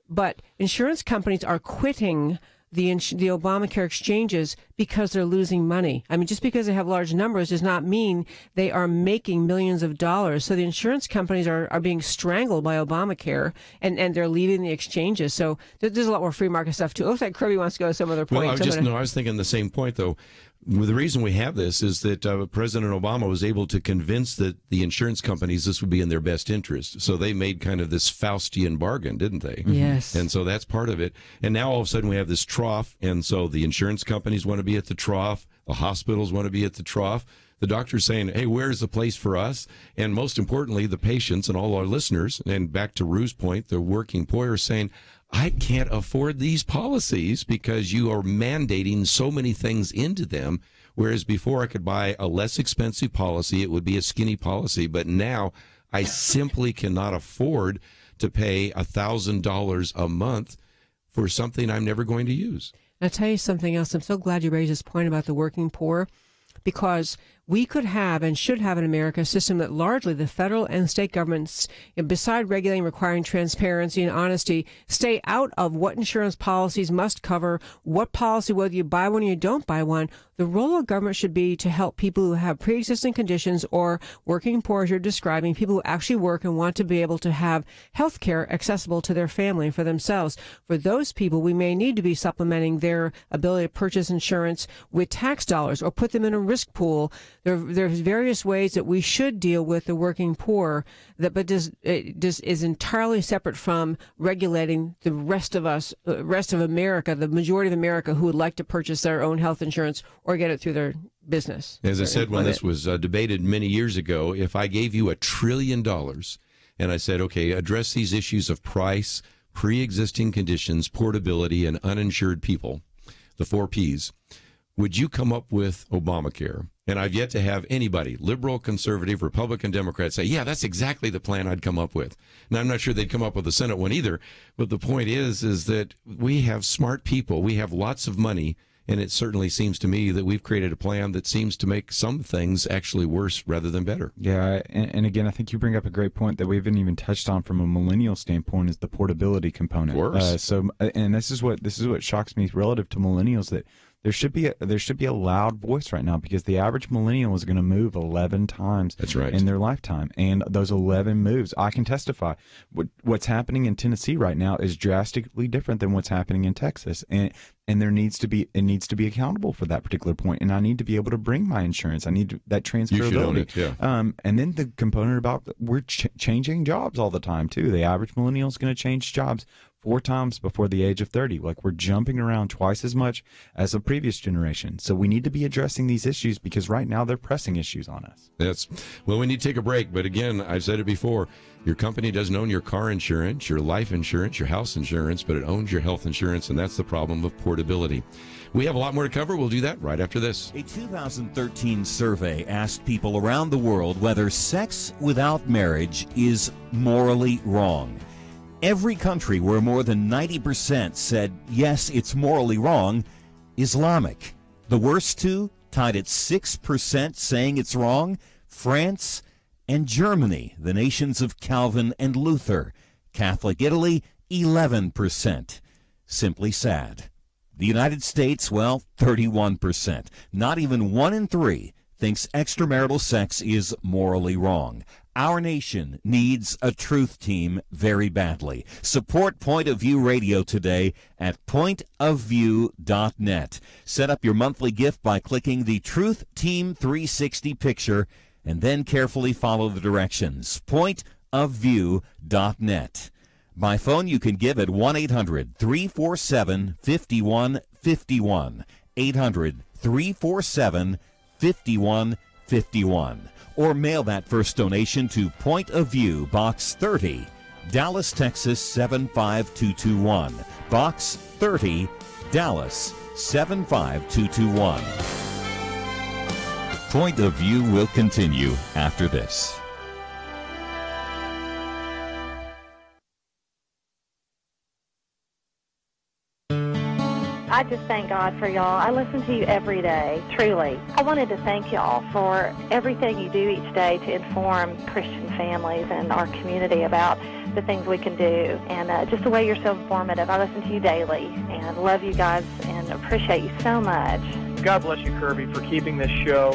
but insurance companies are quitting the Obamacare exchanges because they're losing money. I mean, just because they have large numbers does not mean they are making millions of dollars. So the insurance companies are being strangled by Obamacare, and they're leaving the exchanges. So there's a lot more free market stuff, too. It looks like Kirby wants to go to some other point. Well, I was thinking the same point, though. The reason we have this is that President Obama was able to convince the insurance companies this would be in their best interest. So they made kind of this Faustian bargain, didn't they? Yes. And so that's part of it. And now all of a sudden we have this trough, and so the insurance companies want to be at the trough, the hospitals want to be at the trough. The doctor's saying, hey, where's the place for us? And most importantly, the patients and all our listeners, and back to Rue's point, the working poor are saying, I can't afford these policies because you are mandating so many things into them, whereas before I could buy a less expensive policy, it would be a skinny policy, but now I simply cannot afford to pay $1,000 a month for something I'm never going to use. I'll tell you something else. I'm so glad you raised this point about the working poor, because we could have and should have in America a system that largely the federal and state governments, beside regulating, requiring transparency and honesty, stay out of what insurance policies must cover, what policy, whether you buy one or you don't buy one. The role of government should be to help people who have pre-existing conditions or working poor, as you're describing, people who actually work and want to be able to have health care accessible to their family and for themselves. For those people, we may need to be supplementing their ability to purchase insurance with tax dollars or put them in a risk pool. There's various ways that we should deal with the working poor, but just is entirely separate from regulating the rest of us, rest of America, the majority of America who would like to purchase their own health insurance or get it through their business. As I said when this was debated many years ago, if I gave you $1 trillion and I said, okay, address these issues of price, pre-existing conditions, portability, and uninsured people, the 4 Ps, would you come up with Obamacare? And I've yet to have anybody, liberal, conservative, Republican, Democrat, say, yeah, that's exactly the plan I'd come up with. Now, I'm not sure they'd come up with the Senate one either, but the point is that we have smart people. We have lots of money, and it certainly seems to me that we've created a plan that seems to make some things actually worse rather than better. Yeah, and again, I think you bring up a great point that we haven't even touched on from a millennial standpoint, is the portability component. Of course. And this is what shocks me relative to millennials, that there should be a loud voice right now, because the average millennial is going to move 11 times in their lifetime. And those 11 moves, I can testify, what's happening in Tennessee right now is drastically different than what's happening in Texas. And it needs to be accountable for that particular point. And I need to be able to bring my insurance. I need that transferability. You should own it, yeah. And then the component about we're changing jobs all the time too. The average millennial is going to change jobs 4 times before the age of 30. Like, we're jumping around twice as much as the previous generation. So we need to be addressing these issues, because right now they're pressing issues on us. Well, we need to take a break. But again, I've said it before, your company doesn't own your car insurance, your life insurance, your house insurance, but it owns your health insurance, and that's the problem of portability. We have a lot more to cover. We'll do that right after this. A 2013 survey asked people around the world whether sex without marriage is morally wrong. Every country where more than 90% said, yes, it's morally wrong, Islamic. The worst two, tied at 6% saying it's wrong, France and Germany, the nations of Calvin and Luther. Catholic Italy, 11%. Simply sad. The United States, well, 31%. Not even 1 in 3 thinks extramarital sex is morally wrong. Our nation needs a truth team very badly. Support Point of View Radio today at pointofview.net. Set up your monthly gift by clicking the Truth Team 360 picture and then carefully follow the directions. Pointofview.net. By phone, you can give at 1-800-347-5151. 800-347-5151. Or mail that first donation to Point of View, Box 30, Dallas, Texas 75221. Box 30, Dallas 75221. Point of View will continue after this. I just thank God for y'all. I listen to you every day, truly. I wanted to thank y'all for everything you do each day to inform Christian families and our community about the things we can do, and just the way you're so informative. I listen to you daily and love you guys and appreciate you so much. God bless you, Kirby, for keeping this show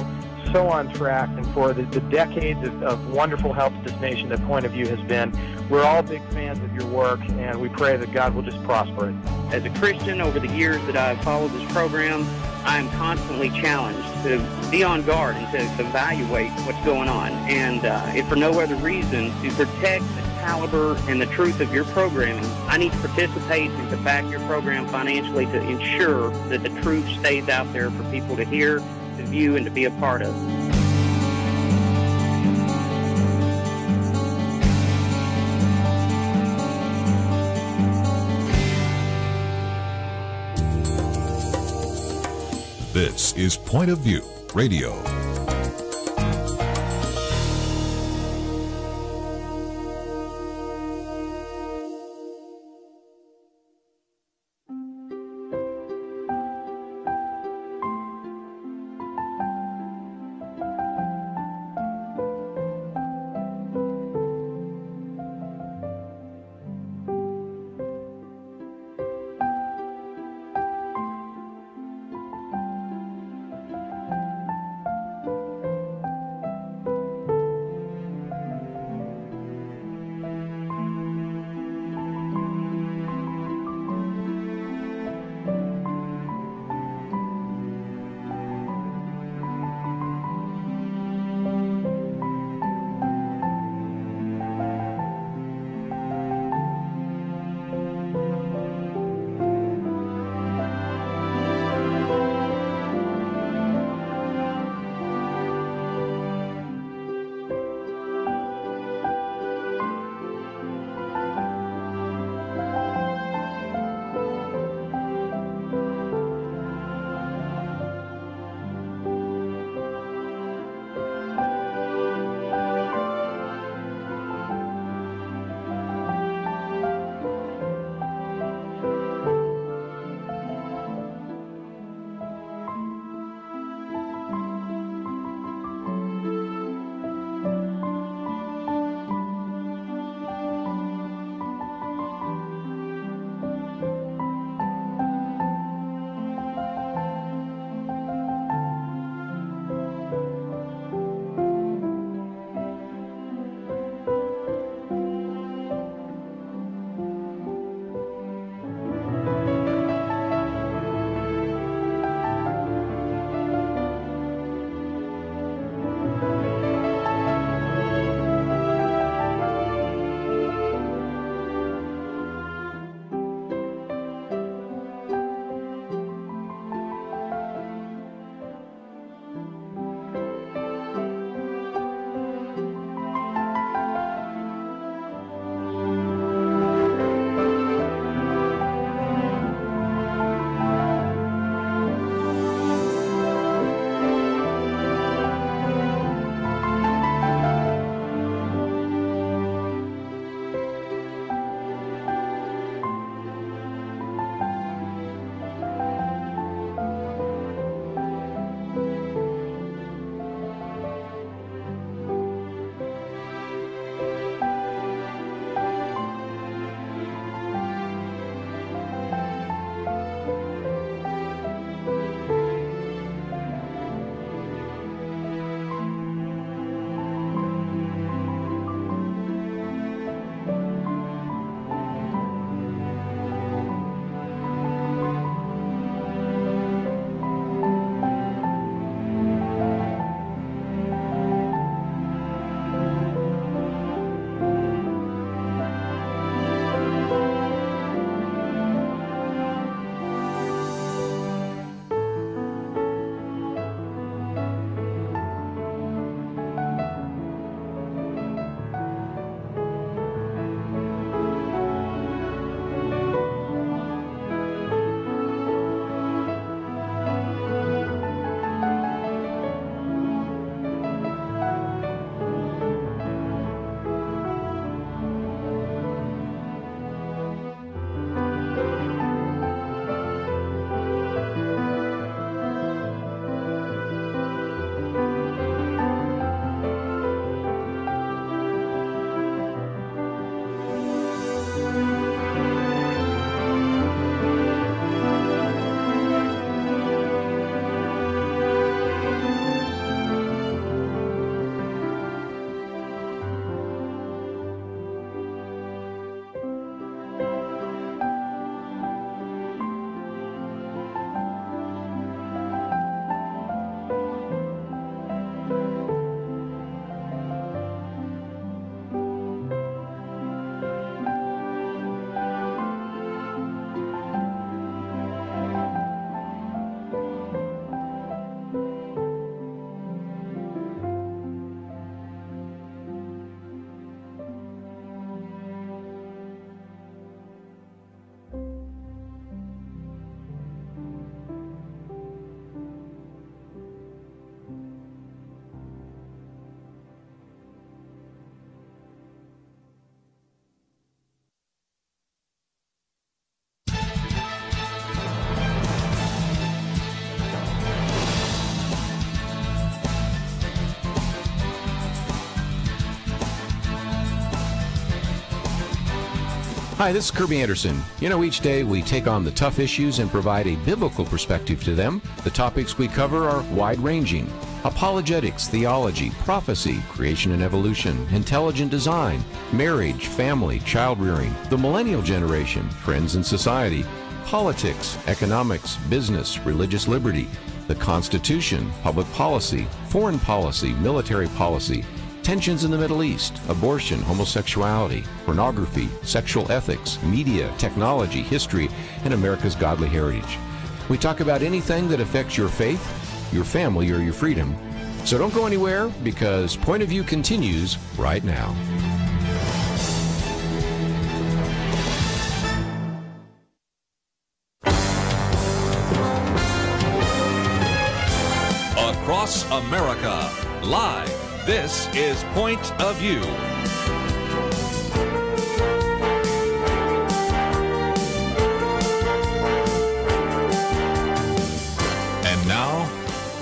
so on track and for the decades of wonderful help to this nation that Point of View has been. We're all big fans of your work, and we pray that God will just prosper it. As a Christian, over the years that I've followed this program, I am constantly challenged to be on guard and to evaluate what's going on. And if for no other reason, to protect the caliber and the truth of your programming, I need to participate and to back your program financially to ensure that the truth stays out there for people to hear, to view, and to be a part of. This is Point of View Radio. Hi, this is Kirby Anderson. You know, each day we take on the tough issues and provide a biblical perspective to them. The topics we cover are wide-ranging. Apologetics, theology, prophecy, creation and evolution, intelligent design, marriage, family, child-rearing, the millennial generation, trends in society, politics, economics, business, religious liberty, the Constitution, public policy, foreign policy, military policy, tensions in the Middle East, abortion, homosexuality, pornography, sexual ethics, media, technology, history, and America's godly heritage. We talk about anything that affects your faith, your family, or your freedom. So don't go anywhere, because Point of View continues right now. Across America, live. This is Point of View. And now,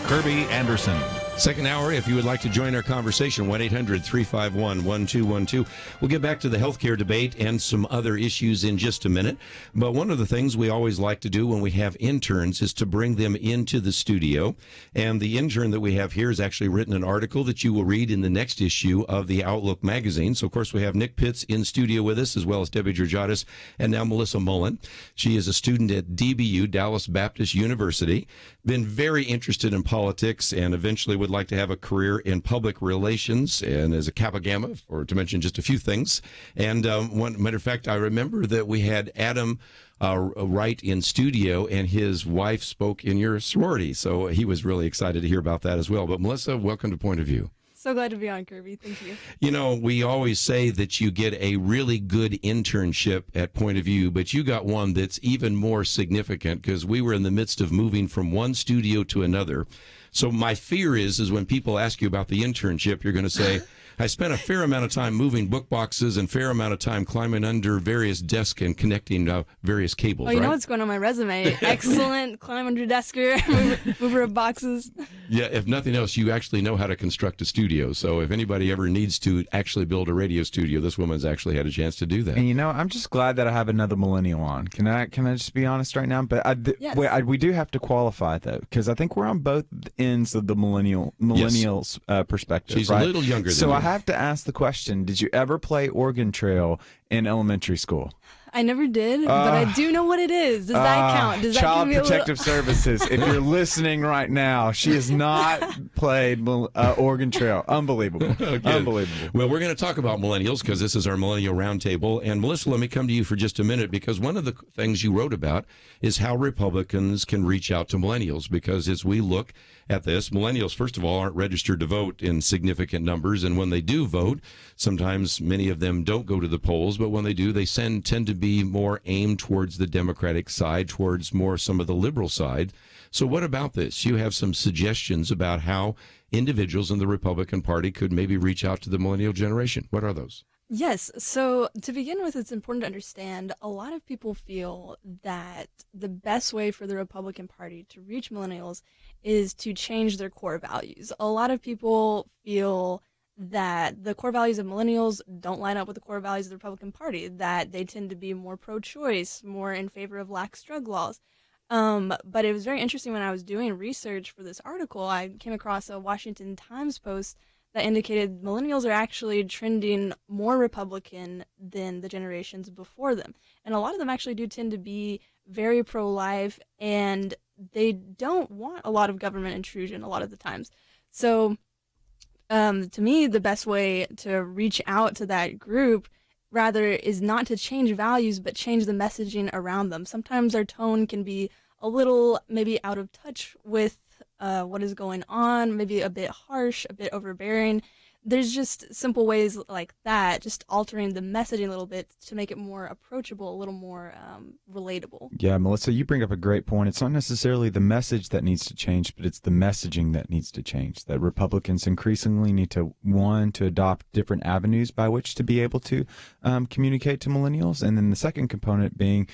Kirby Anderson. Second hour, if you would like to join our conversation, 1-800-351-1212. We'll get back to the healthcare debate and some other issues in just a minute. But one of the things we always like to do when we have interns is to bring them into the studio. And the intern that we have here has actually written an article that you will read in the next issue of the Outlook magazine. So, of course, we have Nick Pitts in studio with us, as well as Debbie Georgatos, and now Melissa Mullen. She is a student at DBU, Dallas Baptist University. Been very interested in politics and eventually would like to have a career in public relations and as a Kappa Gamma, or to mention just a few things. And one matter of fact, I remember that we had Adam Wright in studio, and his wife spoke in your sorority. So he was really excited to hear about that as well. But Melissa, welcome to Point of View. So glad to be on, Kirby. Thank you. You know, we always say that you get a really good internship at Point of View, but you got one that's even more significant because we were in the midst of moving from one studio to another. So my fear is when people ask you about the internship, you're going to say, I spent a fair amount of time moving book boxes and fair amount of time climbing under various desks and connecting various cables. Oh, you right? know what's going on my resume? Excellent, climb under desker, mover of boxes. Yeah, if nothing else, you actually know how to construct a studio. So if anybody ever needs to actually build a radio studio, this woman's actually had a chance to do that. And you know, I'm just glad that I have another millennial on. Can I just be honest right now? But Yes. we do have to qualify though, because I think we're on both ends of the millennials perspective. She's right? a little younger than so you. I have to ask the question: did you ever play Oregon Trail in elementary school? I never did, but I do know what it is. Does that count? Does that Child give me Protective Services, if you're listening right now, she has not played Oregon Trail. Unbelievable. Okay. Unbelievable. Well, we're going to talk about millennials because this is our Millennial Round Table. And Melissa, let me come to you for just a minute, because one of the things you wrote about is how Republicans can reach out to millennials, because as we look at this, millennials, first of all, aren't registered to vote in significant numbers. And when they do vote, sometimes many of them don't go to the polls, but when they do, they tend to be more aimed towards the Democratic side, towards more some of the liberal side. So what about this? You have some suggestions about how individuals in the Republican Party could maybe reach out to the millennial generation. What are those? Yes. So to begin with, it's important to understand a lot of people feel that the best way for the Republican Party to reach millennials is to change their core values. A lot of people feel that the core values of millennials don't line up with the core values of the Republican Party, that they tend to be more pro-choice, more in favor of lax drug laws. But it was very interesting when I was doing research for this article, I came across a Washington Times post that indicated millennials are actually trending more Republican than the generations before them. And a lot of them actually do tend to be very pro-life, and they don't want a lot of government intrusion a lot of the times. So to me, the best way to reach out to that group rather is not to change values, but change the messaging around them. Sometimes our tone can be a little maybe out of touch with what is going on, maybe a bit harsh, a bit overbearing. There's just simple ways like that, just altering the messaging a little bit to make it more approachable, a little more relatable. Yeah, Melissa, you bring up a great point. It's not necessarily the message that needs to change, but it's the messaging that needs to change. That Republicans increasingly need to, one, to adopt different avenues by which to be able to communicate to millennials. And then the second component being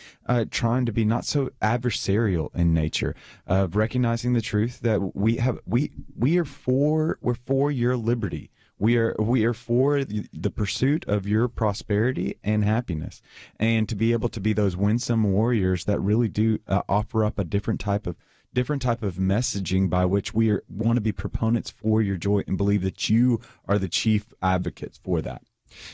trying to be not so adversarial in nature, of recognizing the truth that we're for your liberty. We are for the pursuit of your prosperity and happiness, and to be able to be those winsome warriors that really do offer up a different type of messaging by which we want to be proponents for your joy and believe that you are the chief advocates for that.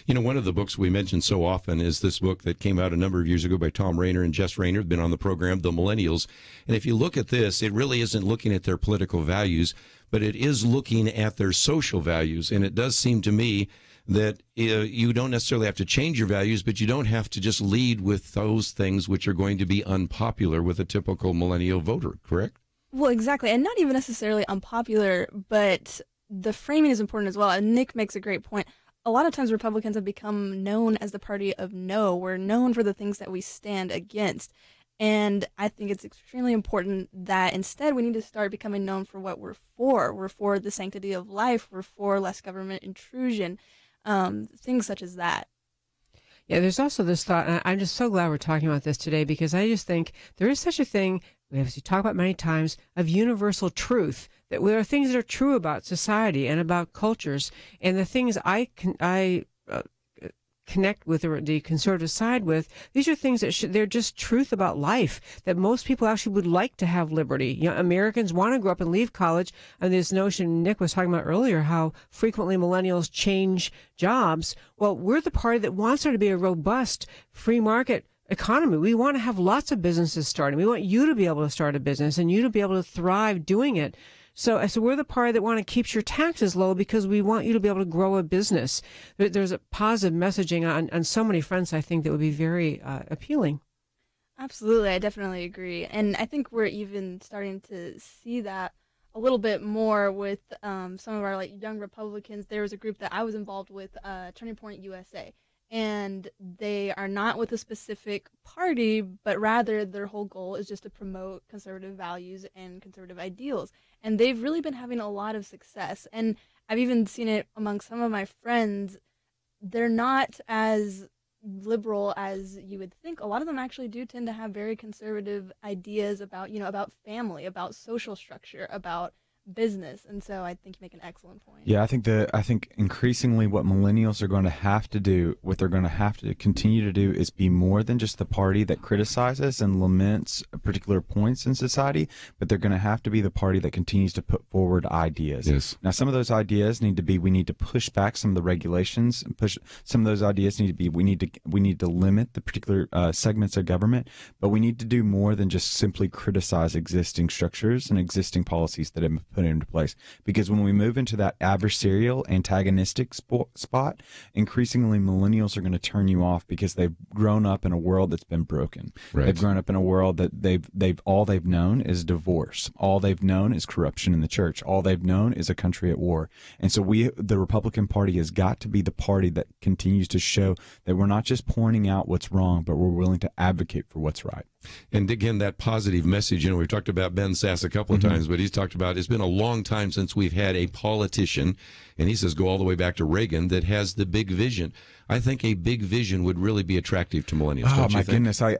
You know, one of the books we mention so often is this book that came out a number of years ago by Tom Rainer and Jess Rainer, been on the program, The Millennials. And if you look at this, it really isn't looking at their political values, but it is looking at their social values. And it does seem to me that you don't necessarily have to change your values, but you don't have to just lead with those things which are going to be unpopular with a typical millennial voter, correct? Well, exactly. And not even necessarily unpopular, but the framing is important as well. And Nick makes a great point. A lot of times Republicans have become known as the party of no. We're known for the things that we stand against. And I think it's extremely important that instead we need to start becoming known for what we're for. We're for the sanctity of life. We're for less government intrusion, things such as that. Yeah, there's also this thought, and I'm just so glad we're talking about this today, because I just think there is such a thing, as you talk about many times, of universal truth, that there are things that are true about society and about cultures, and the things I connect with, or the conservative side with, these are things that they're just truth about life, that most people actually would like to have liberty. You know, Americans want to grow up and leave college, and this notion Nick was talking about earlier, how frequently millennials change jobs. Well, we're the party that wants there to be a robust free market economy. We want to have lots of businesses starting. We want you to be able to start a business and you to be able to thrive doing it. So we're the party that want to keep your taxes low because we want you to be able to grow a business. There's a positive messaging on so many fronts, I think, that would be very appealing. Absolutely. I definitely agree. And I think we're even starting to see that a little bit more with some of our young Republicans. There was a group that I was involved with, Turning Point USA. And they are not with a specific party, but rather their whole goal is just to promote conservative values and conservative ideals. And they've really been having a lot of success. And I've even seen it among some of my friends. They're not as liberal as you would think. A lot of them actually do tend to have very conservative ideas about, about family, about social structure, about business. And so I think you make an excellent point. Yeah, I think increasingly what millennials are going to have to do, what they're going to have to continue to do, is be more than just the party that criticizes and laments particular points in society, but they're going to have to be the party that continues to put forward ideas. Yes. Now, some of those ideas need to be, we need to push back some of the regulations, and push some of those ideas need to be, we need to limit the particular segments of government, but we need to do more than just simply criticize existing structures and existing policies that have been put into place. Because when we move into that adversarial, antagonistic spot, increasingly millennials are going to turn you off because they've grown up in a world that's been broken. Right. They've grown up in a world that they've known is divorce. All they've known is corruption in the church. All they've known is a country at war. And so the Republican Party has got to be the party that continues to show that we're not just pointing out what's wrong, but we're willing to advocate for what's right. And again, that positive message, we've talked about Ben Sass a couple of times, but he's talked about it's been a long time since we've had a politician, and he says go all the way back to Reagan, that has the big vision. I think a big vision would really be attractive to millennials. Oh, don't you my think? goodness. I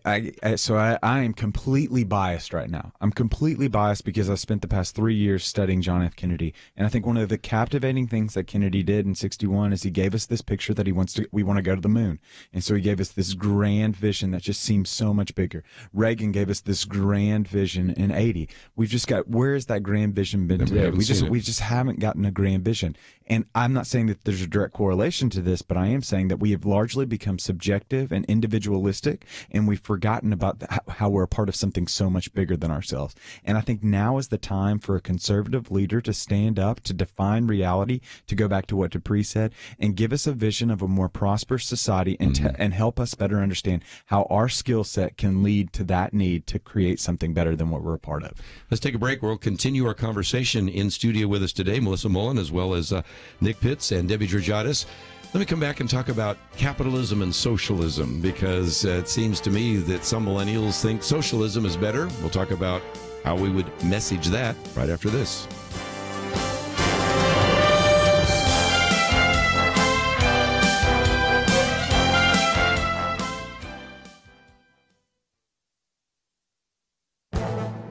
am completely biased right now. I'm completely biased because I spent the past 3 years studying John F. Kennedy. And I think one of the captivating things that Kennedy did in 61 is he gave us this picture that we want to go to the moon. And so he gave us this grand vision that just seems so much bigger. Reagan gave us this grand vision in 80. We've just got, where has that grand vision been today? We just haven't gotten a grand vision. And I'm not saying that there's a direct correlation to this, but I am saying that we have largely become subjective and individualistic, and we've forgotten about how we're a part of something so much bigger than ourselves. And I think now is the time for a conservative leader to stand up, to define reality, to go back to what Dupree said, and give us a vision of a more prosperous society, and and help us better understand how our skill set can lead to that need to create something better than what we're a part of. Let's take a break. We'll continue our conversation. In studio with us today, Melissa Mullen, as well as Nick Pitts and Debbie Georgatos. Let me come back and talk about capitalism and socialism, because it seems to me that some millennials think socialism is better. We'll talk about how we would message that right after this.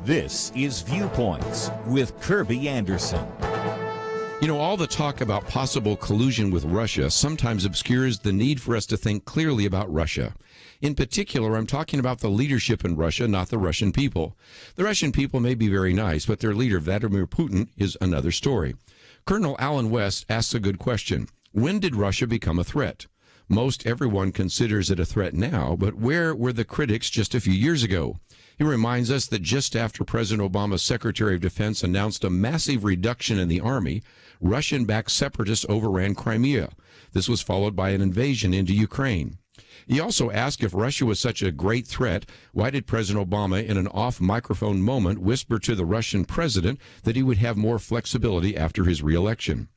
This is Viewpoints with Kirby Anderson. You know, all the talk about possible collusion with Russia sometimes obscures the need for us to think clearly about Russia. In particular, I'm talking about the leadership in Russia, not the Russian people. The Russian people may be very nice, but their leader, Vladimir Putin, is another story. Colonel Alan West asks a good question. When did Russia become a threat? Most everyone considers it a threat now, but where were the critics just a few years ago? He reminds us that just after President Obama's Secretary of Defense announced a massive reduction in the Army, Russian-backed separatists overran Crimea. This was followed by an invasion into Ukraine. He also asked if Russia was such a great threat, why did President Obama, in an off-microphone moment, whisper to the Russian president that he would have more flexibility after his re-election?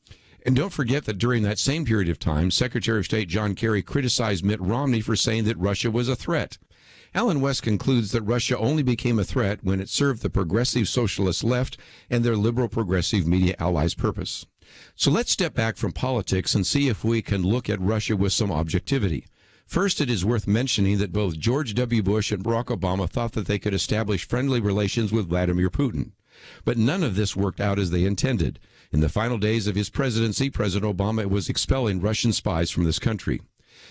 And don't forget that during that same period of time, Secretary of State John Kerry criticized Mitt Romney for saying that Russia was a threat. Alan West concludes that Russia only became a threat when it served the progressive socialist left and their liberal progressive media allies' purpose. So let's step back from politics and see if we can look at Russia with some objectivity. First, it is worth mentioning that both George W. Bush and Barack Obama thought that they could establish friendly relations with Vladimir Putin. But none of this worked out as they intended. In the final days of his presidency, President Obama was expelling Russian spies from this country.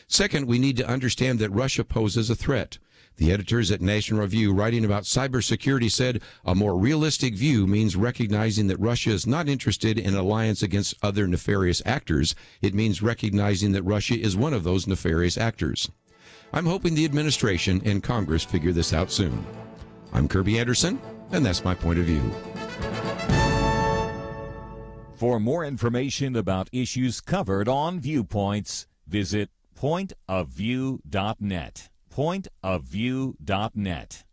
Second, we need to understand that Russia poses a threat. The editors at National Review writing about cybersecurity said, a more realistic view means recognizing that Russia is not interested in an alliance against other nefarious actors. It means recognizing that Russia is one of those nefarious actors. I'm hoping the administration and Congress figure this out soon. I'm Kirby Anderson, and that's my point of view. For more information about issues covered on Viewpoints, visit pointofview.net. Pointofview.net.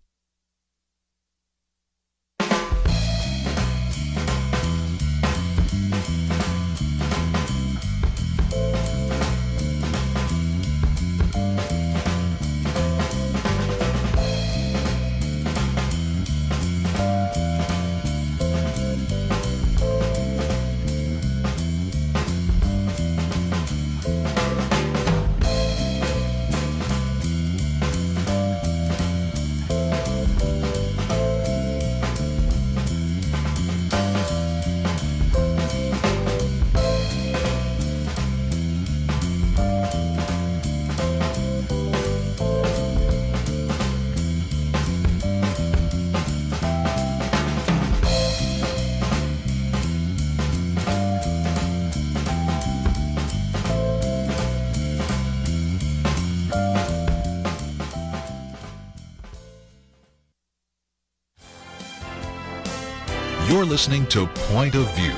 You're listening to Point of View,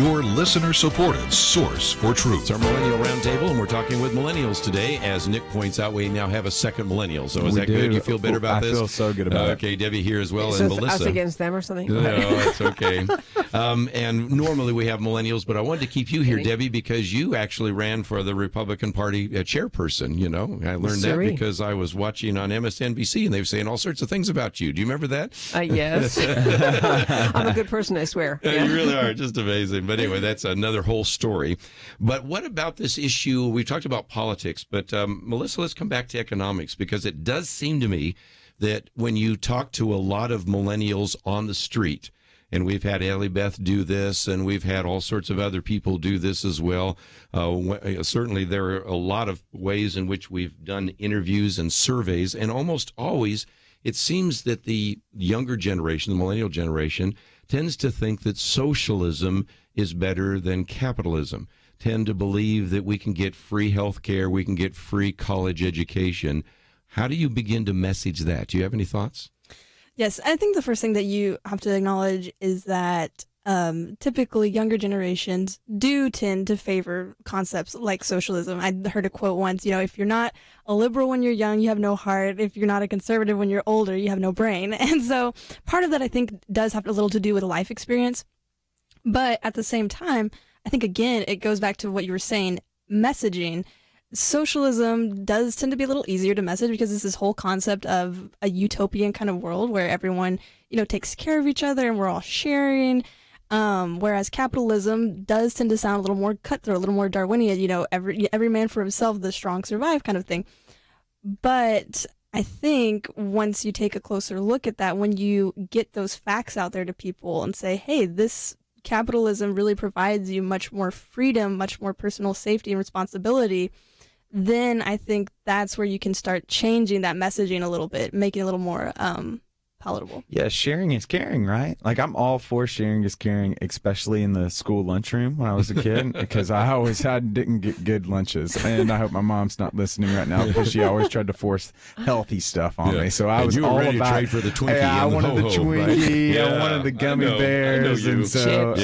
your listener-supported source for truth. It's our Millennial Round Table, and we're talking with millennials today. As Nick points out, we now have a second millennial. So is that good? You feel better about this? I feel so good about it. Okay, Debbie here as well, so and it's Melissa. us against them or something? No, it's okay. And normally we have millennials, but I wanted to keep you here, Debbie, because you actually ran for the Republican Party chairperson. You know, I learned that because I was watching on MSNBC, and they were saying all sorts of things about you. Do you remember that? Yes. I'm a good person, I swear. Yeah. You really are. Just amazing. But anyway, that's another whole story. But what about this issue? We talked about politics, but Melissa, let's come back to economics, because it does seem to me that when you talk to a lot of millennials on the street, and we've had Ellie Beth do this, and we've had all sorts of other people do this as well. Certainly, there are a lot of ways in which we've done interviews and surveys, and almost always it seems that the younger generation, the millennial generation, tends to think that socialism is better than capitalism, tend to believe that we can get free health care, we can get free college education. How do you begin to message that? Do you have any thoughts? Yes, I think the first thing that you have to acknowledge is that typically younger generations do tend to favor concepts like socialism. I heard a quote once, if you're not a liberal when you're young, you have no heart. If you're not a conservative when you're older, you have no brain. And so part of that, I think, does have a little to do with life experience. But at the same time, I think, again, it goes back to what you were saying, messaging. Socialism does tend to be a little easier to message because it's this whole concept of a utopian kind of world where everyone, takes care of each other and we're all sharing. Whereas capitalism does tend to sound a little more cutthroat, a little more Darwinian, every man for himself, the strong survive kind of thing. But I think once you take a closer look at that, when you get those facts out there to people and say, hey, this capitalism really provides you much more freedom, much more personal safety and responsibility, then I think that's where you can start changing that messaging a little bit, making it a little more palatable. Yeah, sharing is caring, right? Like, I'm all for sharing is caring, especially in the school lunchroom when I was a kid, because I always didn't get good lunches. And I hope my mom's not listening right now, because she always tried to force healthy stuff on me. So I was all ready about to trade for the Twinkie. Hey, I wanted the Twinkie. Right? I wanted the gummy bears. And so,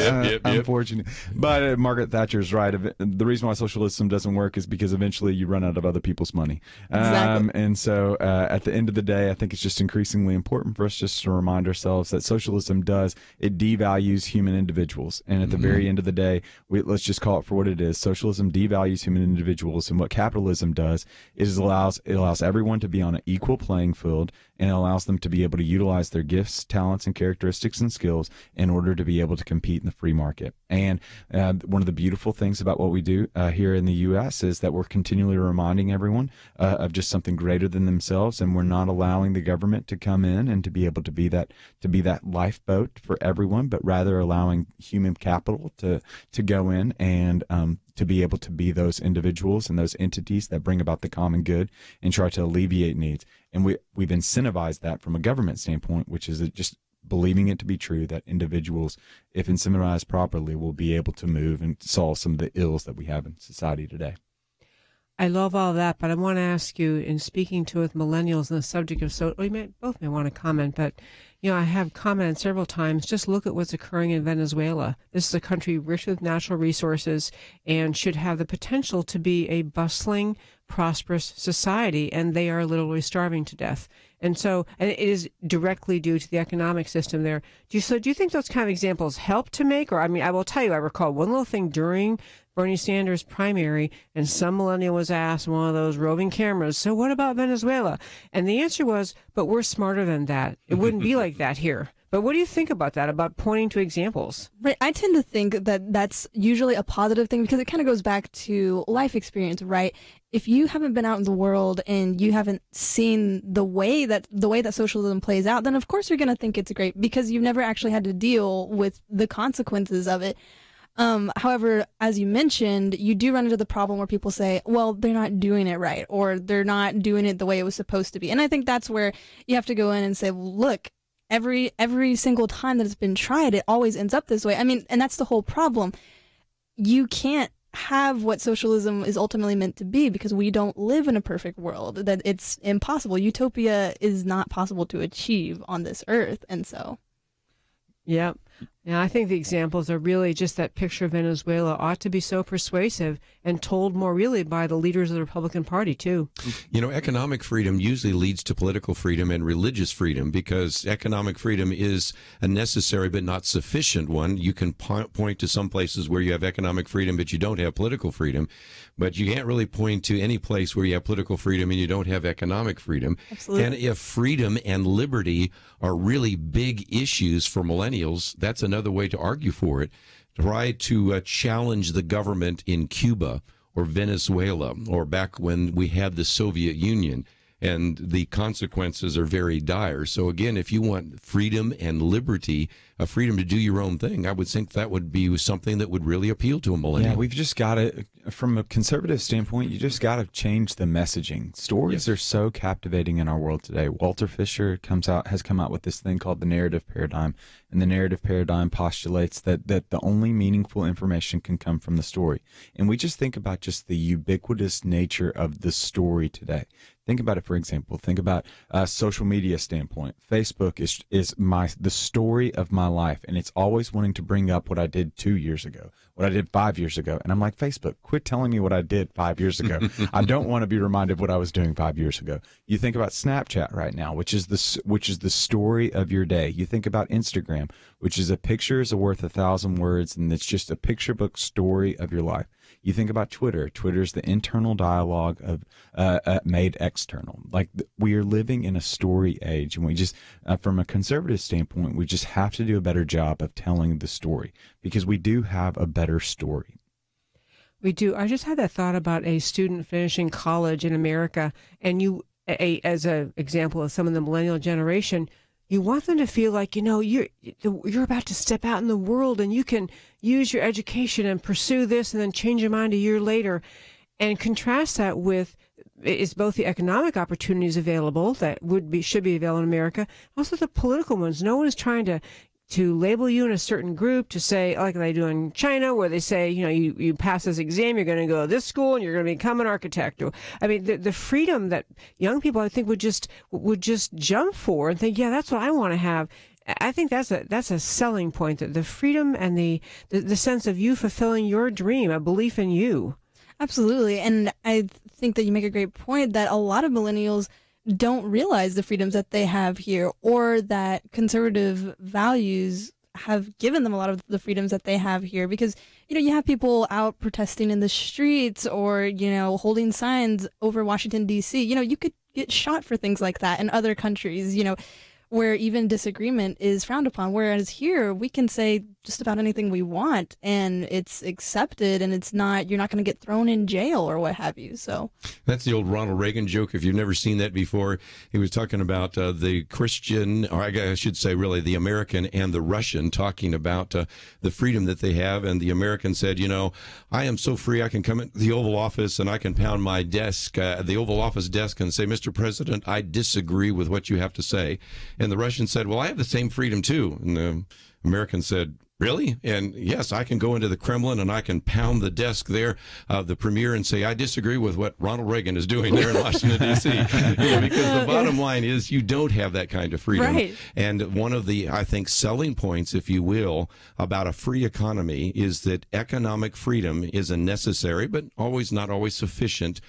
unfortunate. But Margaret Thatcher's right. The reason why socialism doesn't work is because eventually you run out of other people's money. Exactly. And so at the end of the day, I think it's just increasingly important for us just to remind ourselves that socialism it devalues human individuals. And at the very end of the day, let's just call it for what it is. Socialism devalues human individuals. And what capitalism does is it allows everyone to be on an equal playing field, and it allows them to be able to utilize their gifts, talents, and characteristics and skills in order to be able to compete in the free market. And one of the beautiful things about what we do here in the U.S. is that we're continually reminding everyone of just something greater than themselves, and we're not allowing the government to come in and to be able to be that lifeboat for everyone, but rather allowing human capital to go in and to be able to be those individuals and those entities that bring about the common good and try to alleviate needs. And we've incentivized that from a government standpoint, which is just believing it to be true that individuals, if incentivized properly, will be able to move and solve some of the ills that we have in society today. I love all that, but I want to ask you, in speaking to with millennials on the subject of both may want to comment, but I have commented several times, just look at what's occurring in Venezuela. This is a country rich with natural resources and should have the potential to be a bustling, prosperous society, and they are literally starving to death. And it is directly due to the economic system there. Do you think those kind of examples help to make? Or, I will tell you, I recall one little thing during Bernie Sanders' primary, and some millennial was asked on one of those roving cameras, so what about Venezuela? And the answer was, but we're smarter than that. It wouldn't be like that here. But what do you think about that, about pointing to examples? Right. I tend to think that that's usually a positive thing, because it kind of goes back to life experience, right? If you haven't been out in the world and you haven't seen the way that socialism plays out, then of course you're going to think it's great, because you've never actually had to deal with the consequences of it. However, as you mentioned, you do run into the problem where people say, well, they're not doing it right, or they're not doing it the way it was supposed to be. And I think that's where you have to go in and say, well, look, every single time that it's been tried, it always ends up this way. And that's the whole problem. You can't have what socialism is ultimately meant to be, because we don't live in a perfect world. That it's impossible. Utopia is not possible to achieve on this earth. And so. Yep. Yeah, I think the examples are really just that picture of Venezuela ought to be so persuasive and told more really by the leaders of the Republican Party, too. Economic freedom usually leads to political freedom and religious freedom, because economic freedom is a necessary but not sufficient one. You can point to some places where you have economic freedom, but you don't have political freedom. But you can't really point to any place where you have political freedom and you don't have economic freedom. Absolutely. And if freedom and liberty are really big issues for millennials, that's another way to argue for it. Try to challenge the government in Cuba or Venezuela, or back when we had the Soviet Union, and the consequences are very dire. So again, if you want freedom and liberty, a freedom to do your own thing, I would think that would be something that would really appeal to a millennial. Yeah, we've just got to, from a conservative standpoint, you just got to change the messaging. Stories are so captivating in our world today. Walter Fisher has come out with this thing called the narrative paradigm, and the narrative paradigm postulates that the only meaningful information can come from the story. And we just think about just the ubiquitous nature of the story today. Think about it, for example. Think about a social media standpoint. Facebook is the story of my life, and it's always wanting to bring up what I did 2 years ago, what I did 5 years ago. And I'm like, Facebook, quit telling me what I did 5 years ago. I don't want to be reminded of what I was doing 5 years ago. You think about Snapchat right now, which is the story of your day. You think about Instagram, which is a picture is worth 1,000 words, and it's just a picture book story of your life. You think about Twitter. Twitter's the internal dialogue of made external. Like, we are living in a story age, and we just, from a conservative standpoint, we just have to do a better job of telling the story, because we do have a better story. We do. I just had that thought about a student finishing college in America, and as an example of some of the millennial generation, You want them to feel like, you're about to step out in the world and you can use your education and pursue this and then change your mind a year later. And contrast that with is both the economic opportunities available that should be available in America, also the political ones. No one is trying to label you in a certain group, to say, like they do in China, where they say, you pass this exam, you're going to go to this school and you're going to become an architect. I mean, the freedom that young people, I think, would just jump for and think, yeah, that's what I want to have. I think that's a selling point, that the freedom and the sense of you fulfilling your dream, a belief in you. Absolutely. And I think that you make a great point that a lot of millennials don't realize the freedoms that they have here, or that conservative values have given them a lot of the freedoms that they have here. Because, you have people out protesting in the streets or, holding signs over Washington, D.C. You could get shot for things like that in other countries, where even disagreement is frowned upon. Whereas here, we can say just about anything we want and it's accepted, and you're not going to get thrown in jail or what have you. So that's the old Ronald Reagan joke. If you've never seen that before, he was talking about the Christian, or I should say really the American and the Russian, talking about the freedom that they have. And the American said, I am so free, I can come into the Oval Office and I can pound my desk, the Oval Office desk, and say, Mr. President, I disagree with what you have to say. And the Russian said, well, I have the same freedom too. And the American said, really? And yes, I can go into the Kremlin and I can pound the desk there, the premier, and say, I disagree with what Ronald Reagan is doing there in Washington, D.C. Because the bottom line is you don't have that kind of freedom. Right. And one of the, I think, selling points, if you will, about a free economy is that economic freedom is a necessary, but not always sufficient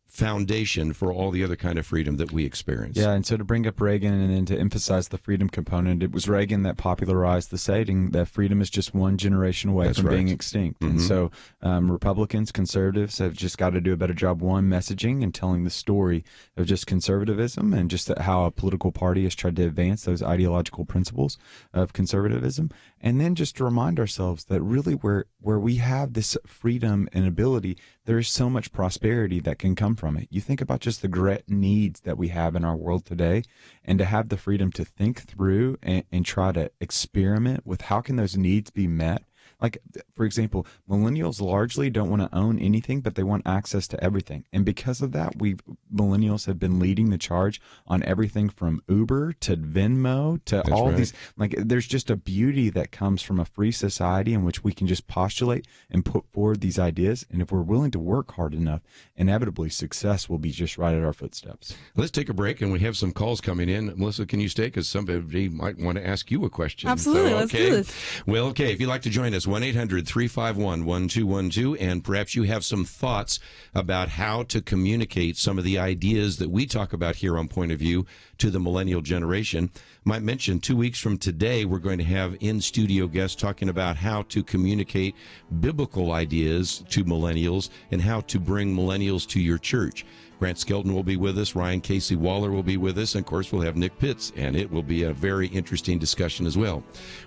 foundation for all the other kind of freedom that we experience. Yeah, and so to bring up Reagan and then to emphasize the freedom component, it was Reagan that popularized the saying that freedom is just one generation away from being extinct. Mm-hmm. And so Republicans, conservatives have just got to do a better job, one, messaging and telling the story of just conservatism and just how a political party has tried to advance those ideological principles of conservatism. And then just to remind ourselves that really where we have this freedom and ability, there is so much prosperity that can come from it. You think about just the great needs that we have in our world today, and to have the freedom to think through and try to experiment with how can those needs be met. Like, for example, millennials largely don't want to own anything, but they want access to everything. And because of that, millennials have been leading the charge on everything from Uber to Venmo to all these. Like, there's just a beauty that comes from a free society in which we can just postulate and put forward these ideas. And if we're willing to work hard enough, inevitably success will be just right at our footsteps. Let's take a break, and we have some calls coming in. Melissa, can you stay? Because somebody might want to ask you a question. Absolutely. So, let's do this. Well, okay. If you'd like to join us, 1-800-351-1212, and perhaps you have some thoughts about how to communicate some of the ideas that we talk about here on Point of View to the millennial generation. Might mention 2 weeks from today, we're going to have in-studio guests talking about how to communicate biblical ideas to millennials and how to bring millennials to your church. Grant Skelton will be with us. Ryan Casey Waller will be with us. And, of course, we'll have Nick Pitts, and it will be a very interesting discussion as well.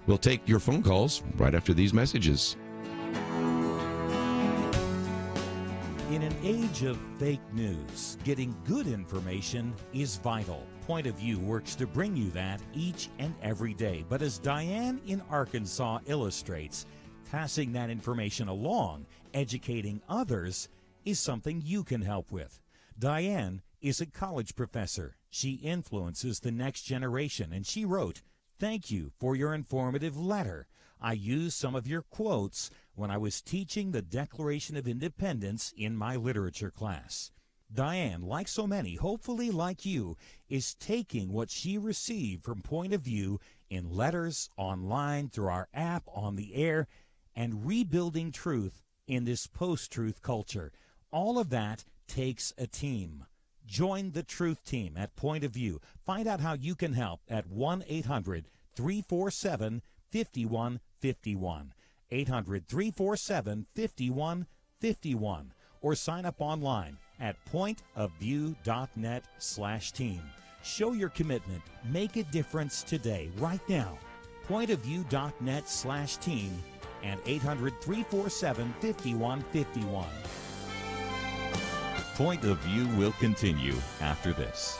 We'll take your phone calls right after these messages. In an age of fake news, getting good information is vital. Point of View works to bring you that each and every day. But as Diane in Arkansas illustrates, passing that information along, educating others, is something you can help with. Diane is a college professor. She influences the next generation, and she wrote, "Thank you for your informative letter. I used some of your quotes when I was teaching the Declaration of Independence in my literature class." Diane, like so many, hopefully like you, is taking what she received from Point of View in letters, online, through our app, on the air, and rebuilding truth in this post-truth culture. All of that takes a team. Join the truth team at Point of View. Find out how you can help at 1-800-347-5151. 800-347-5151. Or sign up online at pointofview.net/team. Show your commitment. Make a difference today, right now. Pointofview.net/team and 800-347-5151. Point of View will continue after this.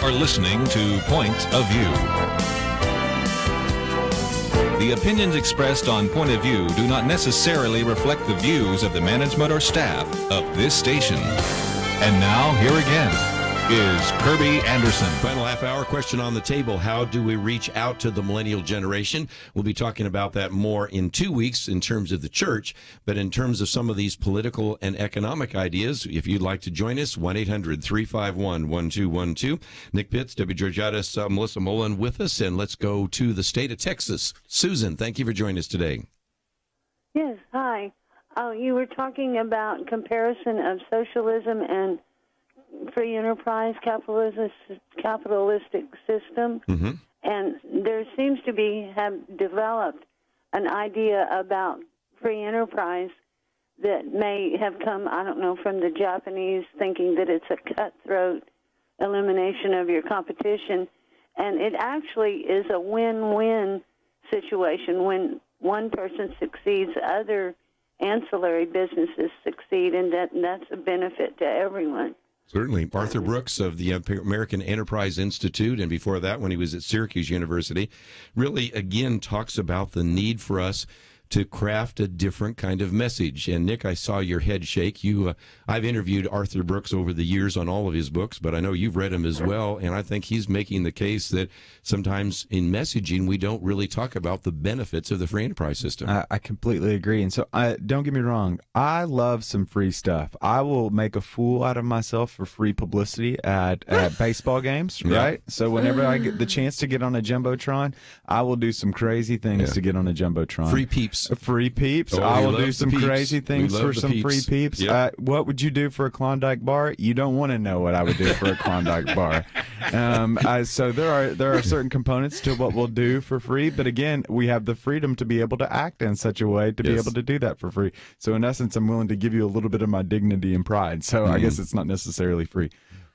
are listening to Point of View. The opinions expressed on Point of View do not necessarily reflect the views of the management or staff of this station. And now, here again is Kirby Anderson. Final half hour question on the table. How do we reach out to the millennial generation? We'll be talking about that more in 2 weeks in terms of the church, but in terms of some of these political and economic ideas, if you'd like to join us, 1-800-351-1212. Nick Pitts, Debbie Georgatos, Melissa Mullen with us, and let's go to the state of Texas. Susan, thank you for joining us today. Yes, hi. You were talking about comparison of socialism and free enterprise capitalistic system, and there seems to have developed an idea about free enterprise that may have come, I don't know, from the Japanese, thinking that it's a cutthroat elimination of your competition, and it actually is a win-win situation. When one person succeeds, other ancillary businesses succeed, and that's a benefit to everyone. Certainly. Arthur Brooks of the American Enterprise Institute, and before that when he was at Syracuse University, really, again, talks about the need for us to craft a different kind of message. And Nick, I saw your head shake. I've interviewed Arthur Brooks over the years on all of his books, but I know you've read him as well, and I think he's making the case that sometimes in messaging we don't really talk about the benefits of the free enterprise system. I completely agree. And so don't get me wrong, I love some free stuff. I will make a fool out of myself for free publicity at baseball games, right? So whenever I get the chance to get on a Jumbotron, I will do some crazy things to get on a Jumbotron. Free peeps. Free peeps. Oh, I will do some crazy things for some free peeps. Yep. What would you do for a Klondike bar? You don't want to know what I would do for a Klondike bar. So there are certain components to what we'll do for free, but again, we have the freedom to be able to act in such a way to be able to do that for free. So in essence, I'm willing to give you a little bit of my dignity and pride. So I guess it's not necessarily free.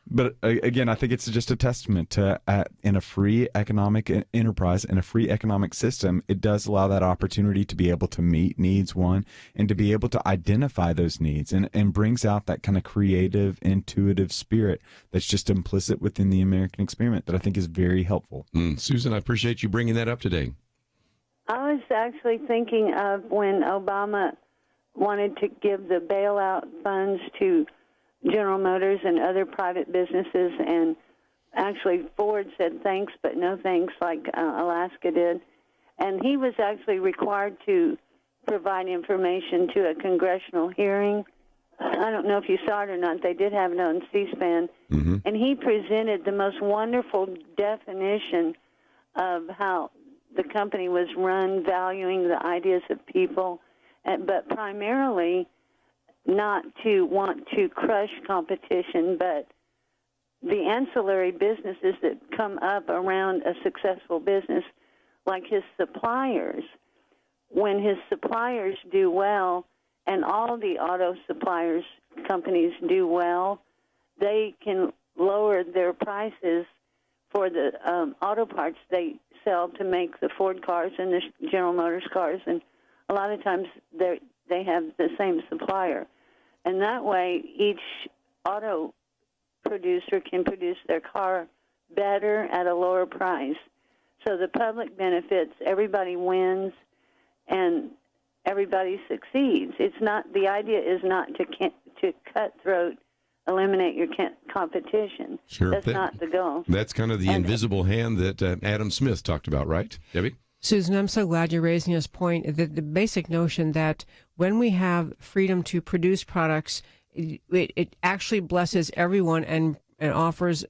But again, I think it's just a testament to in a free economic enterprise, in a free economic system, it does allow that opportunity to be able to meet needs, one, and to be able to identify those needs, and brings out that kind of creative, intuitive spirit that's just implicit within the American experiment that I think is very helpful. Susan, I appreciate you bringing that up today. I was actually thinking of when Obama wanted to give the bailout funds to General Motors and other private businesses, and actually Ford said thanks but no thanks, like Alaska did. And he was actually required to provide information to a congressional hearing. I don't know if you saw it or not. They did have it on C-SPAN. And he presented the most wonderful definition of how the company was run, valuing the ideas of people, but primarily not to want to crush competition, but the ancillary businesses that come up around a successful business, like his suppliers. When his suppliers do well, and all the auto suppliers companies do well, they can lower their prices for the auto parts they sell to make the Ford cars and the General Motors cars, and a lot of times they have the same supplier. And that way, each auto producer can produce their car better at a lower price. So the public benefits, everybody wins, and everybody succeeds. The idea is not to cutthroat, eliminate your competition. Sure. That's not the goal. That's kind of the invisible hand that Adam Smith talked about, right, Debbie? Susan, I'm so glad you're raising this point. The basic notion that when we have freedom to produce products, it actually blesses everyone and offers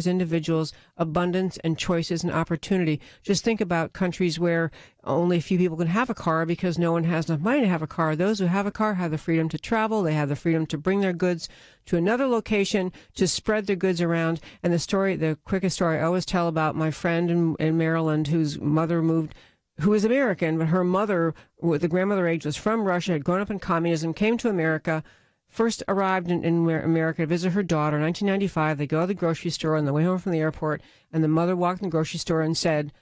individuals abundance and choices and opportunity. Just think about countries where only a few people can have a car because no one has enough money to have a car. Those who have a car have the freedom to travel. They have the freedom to bring their goods to another location, to spread their goods around. And the quickest story I always tell about my friend in Maryland whose mother moved, who is American, but her mother, with the grandmother age, was from Russia, had grown up in communism, came to America, first arrived in America to visit her daughter in 1995. They go to the grocery store on the way home from the airport, and the mother walked in the grocery store and said,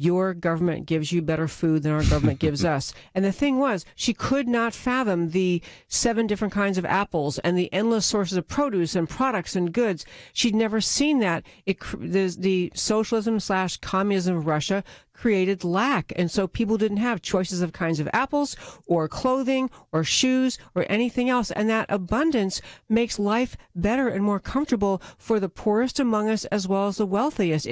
your government gives you better food than our government gives us. And the thing was, she could not fathom the 7 different kinds of apples and the endless sources of produce and products and goods. She'd never seen that. The socialism/communism of Russia created lack. And so people didn't have choices of kinds of apples or clothing or shoes or anything else. And that abundance makes life better and more comfortable for the poorest among us as well as the wealthiest.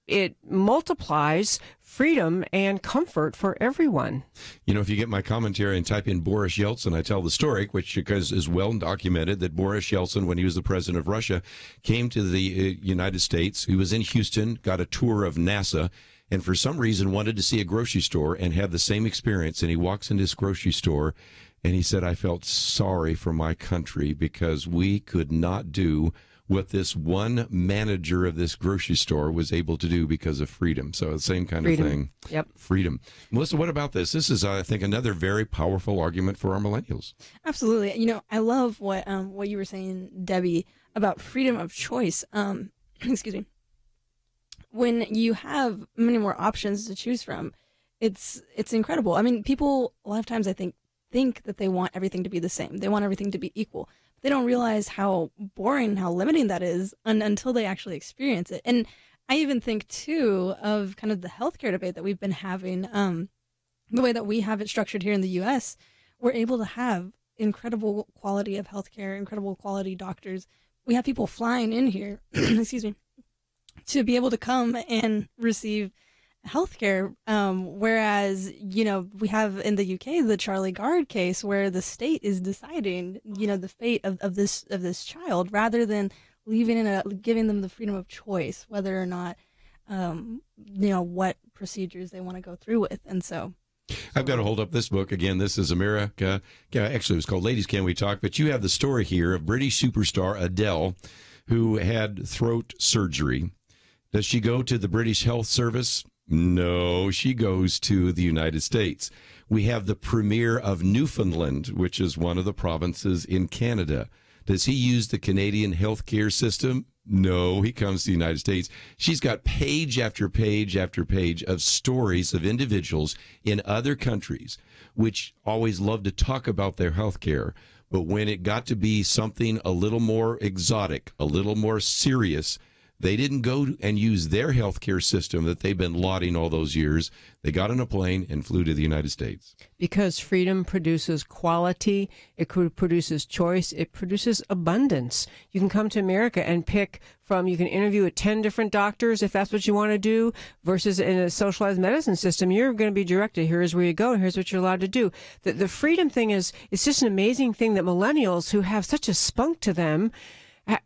It multiplies freedom and comfort for everyone. You know, if you get my commentary and type in Boris Yeltsin, I tell the story, which because is well documented, that Boris Yeltsin, when he was the president of Russia, came to the United States. He was in Houston, got a tour of NASA, and for some reason wanted to see a grocery store and have the same experience. And he walks into this grocery store, and he said, I felt sorry for my country because we could not do what this one manager of this grocery store was able to do because of freedom. So the same kind of thing. Yep. Freedom. Melissa, what about this? This is, I think, another very powerful argument for our millennials. Absolutely. You know, I love what you were saying, Debbie, about freedom of choice. Excuse me. When you have many more options to choose from, it's incredible. I mean, people a lot of times I think that they want everything to be the same. They want everything to be equal. They don't realize how boring, how limiting that is until they actually experience it. And I even think, too, of kind of the healthcare debate that we've been having, the way that we have it structured here in the U.S., we're able to have incredible quality of healthcare, incredible quality doctors. We have people flying in here, excuse me, to be able to come and receive healthcare, whereas, you know, we have in the UK the Charlie Gard case where the state is deciding, you know, the fate of this child rather than giving them the freedom of choice whether or not, you know, what procedures they want to go through with. And so I've got to hold up this book again. This is America. Actually, it was called Ladies, Can We Talk? But you have the story here of British superstar Adele, who had throat surgery. Does she go to the British Health Service? No, she goes to the United States. We have the Premier of Newfoundland, which is one of the provinces in Canada. Does he use the Canadian healthcare system? No, he comes to the United States. She's got page after page after page of stories of individuals in other countries which always love to talk about their healthcare. But when it got to be something a little more exotic, a little more serious, they didn't go and use their healthcare system that they've been lauding all those years. They got on a plane and flew to the United States. Because freedom produces quality, it produces choice, it produces abundance. You can come to America and pick from, you can interview with 10 different doctors if that's what you want to do, versus in a socialized medicine system, you're going to be directed, here's where you go, and here's what you're allowed to do. The freedom thing it's just an amazing thing that millennials who have such a spunk to them,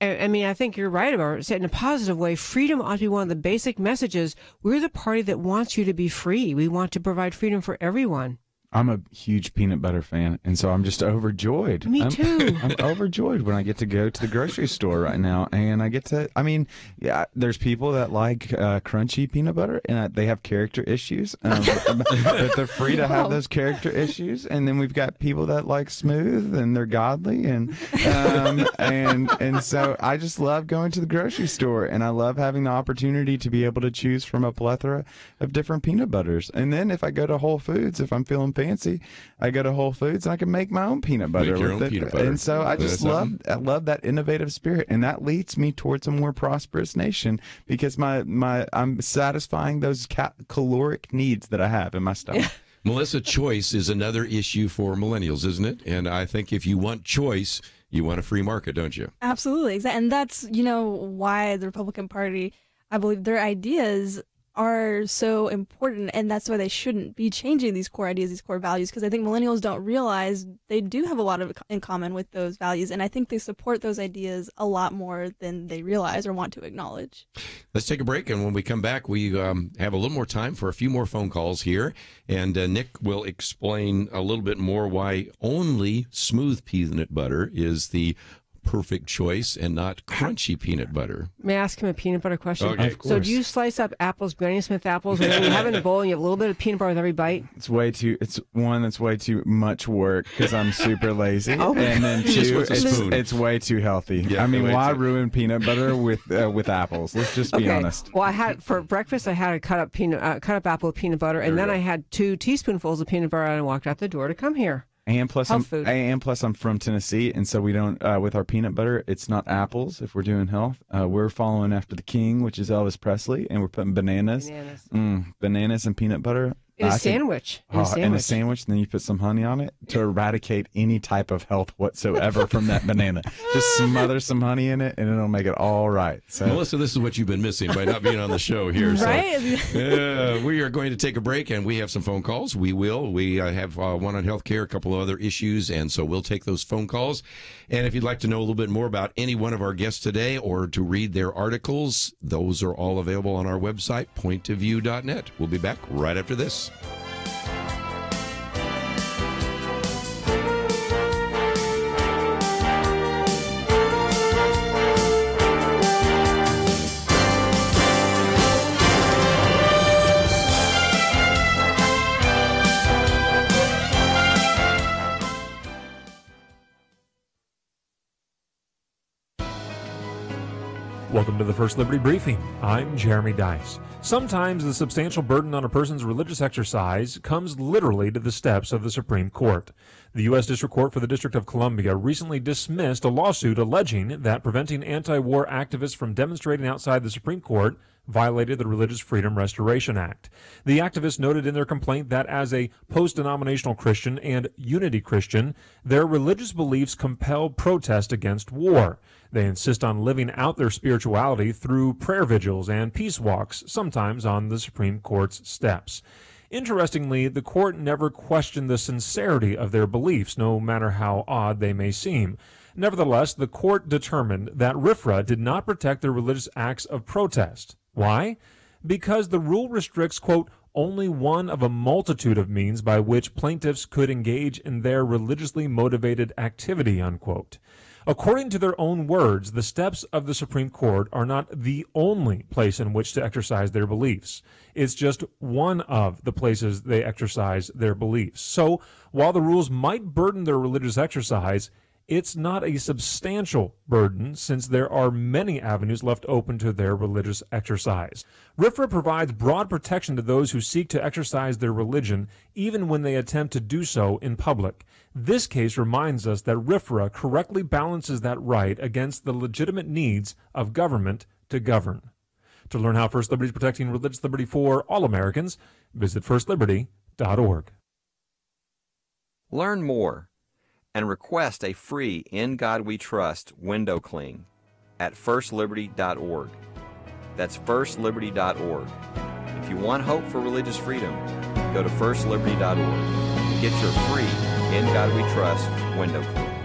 I mean, I think you're right about it. Said in a positive way, freedom ought to be one of the basic messages. We're the party that wants you to be free. We want to provide freedom for everyone. I'm a huge peanut butter fan, and so I'm just overjoyed. Me too. I'm overjoyed when I get to go to the grocery store right now, and I get to, I mean, yeah, there's people that like crunchy peanut butter, and they have character issues, but they're free to have those character issues, and then we've got people that like smooth, and they're godly, and so I just love going to the grocery store, and I love having the opportunity to be able to choose from a plethora of different peanut butters. And then if I go to Whole Foods, if I'm feeling fancy, I go to Whole Foods and I can make my own peanut butter. Make your own peanut butter. And so I just love that innovative spirit, and that leads me towards a more prosperous nation because I'm satisfying those caloric needs that I have in my stomach. Melissa, choice is another issue for millennials, isn't it? And I think if you want choice, you want a free market, don't you? Absolutely, exactly. And that's, you know, why the Republican Party, I believe their ideas are so important, and that's why they shouldn't be changing these core ideas, these core values, because I think millennials don't realize they do have a lot in common with those values, and I think they support those ideas a lot more than they realize or want to acknowledge. Let's take a break, and when we come back, we have a little more time for a few more phone calls here, and Nick will explain a little bit more why only smooth peanut butter is the perfect choice and not crunchy peanut butter. May I ask him a peanut butter question? Okay. Of course. So do you slice up apples, Granny Smith apples, and then you have it in a bowl and you have a little bit of peanut butter with every bite? It's way too much work because I'm super lazy. Oh. And then He just two, wants a spoon. it's way too healthy. Yeah, I mean, way why too- ruin peanut butter with apples? Let's just be honest. Well, I had for breakfast. I had a cut up apple with peanut butter, and then I had 2 teaspoonfuls of peanut butter, and I walked out the door to come here. And plus, Health food. I'm from Tennessee, and so we don't with our peanut butter. It's not apples. If we're doing health, we're following after the king, which is Elvis Presley, and we're putting bananas, bananas and peanut butter. In a sandwich. In a sandwich, and then you put some honey on it to eradicate any type of health whatsoever from that banana. Just smother some honey in it, and it'll make it all right. So, Melissa, this is what you've been missing by not being on the show here. Right? So, we are going to take a break, and we have some phone calls. We will. We have one on healthcare, a couple of other issues, and so we'll take those phone calls. And if you'd like to know a little bit more about any one of our guests today or to read their articles, those are all available on our website, pointofview.net. We'll be back right after this. Welcome to the First Liberty Briefing. I'm Jeremy Dice. Sometimes the substantial burden on a person's religious exercise comes literally to the steps of the Supreme Court. The U.S. District Court for the District of Columbia recently dismissed a lawsuit alleging that preventing anti-war activists from demonstrating outside the Supreme Court violated the Religious Freedom Restoration Act. The activists noted in their complaint that as a post-denominational Christian and unity Christian, their religious beliefs compel protest against war. They insist on living out their spirituality through prayer vigils and peace walks, sometimes on the Supreme Court's steps. Interestingly, the court never questioned the sincerity of their beliefs, no matter how odd they may seem. Nevertheless, the court determined that RFRA did not protect their religious acts of protest. Why? Because the rule restricts, quote, only one of a multitude of means by which plaintiffs could engage in their religiously motivated activity, unquote. According to their own words, the steps of the Supreme Court are not the only place in which to exercise their beliefs. It's just one of the places they exercise their beliefs. So, while the rules might burden their religious exercise, it's not a substantial burden since there are many avenues left open to their religious exercise. RFRA provides broad protection to those who seek to exercise their religion, even when they attempt to do so in public. This case reminds us that RFRA correctly balances that right against the legitimate needs of government to govern. To learn how First Liberty is protecting religious liberty for all Americans, visit firstliberty.org. Learn more and request a free In God We Trust window cling at firstliberty.org. That's firstliberty.org. If you want hope for religious freedom, go to firstliberty.org and get your free In God We Trust window cling.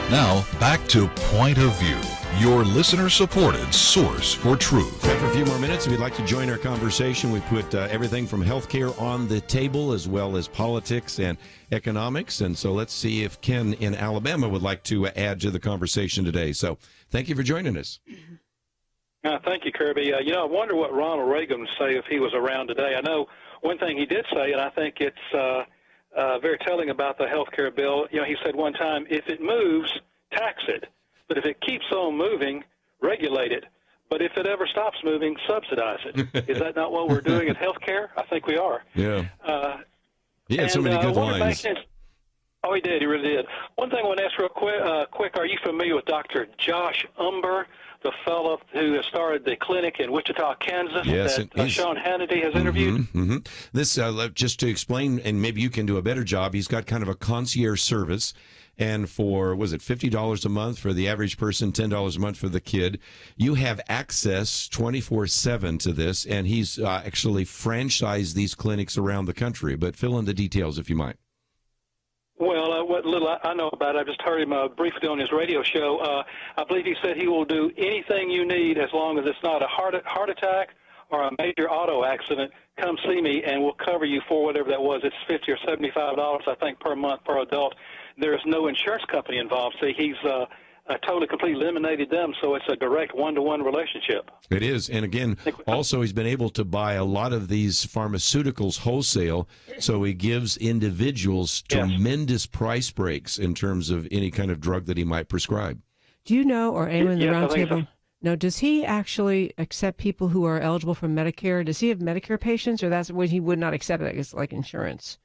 Now, back to Point of View, your listener-supported source for truth. Time for a few more minutes. If you'd like to join our conversation, we put everything from healthcare on the table, as well as politics and economics. And so let's see if Ken in Alabama would like to add to the conversation today. So thank you for joining us. Thank you, Kirby. I wonder what Ronald Reagan would say if he was around today. I know one thing he did say, and I think it's very telling about the health care bill. You know, he said one time, if it moves, tax it. But if it keeps on moving, regulate it. But if it ever stops moving, subsidize it. Is that not what we're doing in health care? I think we are. Yeah. He had so many good lines. Oh, he did. He really did. One thing I want to ask real quick, are you familiar with Dr. Josh Umber, the fellow who has started the clinic in Wichita, Kansas, that Sean Hannity has interviewed? This, just to explain, and maybe you can do a better job, he's got kind of a concierge service. And for, was it $50 a month for the average person, $10 a month for the kid, you have access 24/7 to this, and he's actually franchised these clinics around the country. But fill in the details, if you might. Well, what little I know about it, I just heard him briefly on his radio show. I believe he said he will do anything you need as long as it's not a heart attack or a major auto accident. Come see me, and we'll cover you for whatever that was. It's $50 or $75, I think, per month per adult. There's no insurance company involved. See, he's totally, completely eliminated them, so it's a direct one-to-one relationship. It is. And again, also he's been able to buy a lot of these pharmaceuticals wholesale, so he gives individuals tremendous price breaks in terms of any kind of drug that he might prescribe. Do you know, or anyone in the round table? No, does he actually accept people who are eligible for Medicare? Does he have Medicare patients, or that's when he would not accept it? It's like insurance.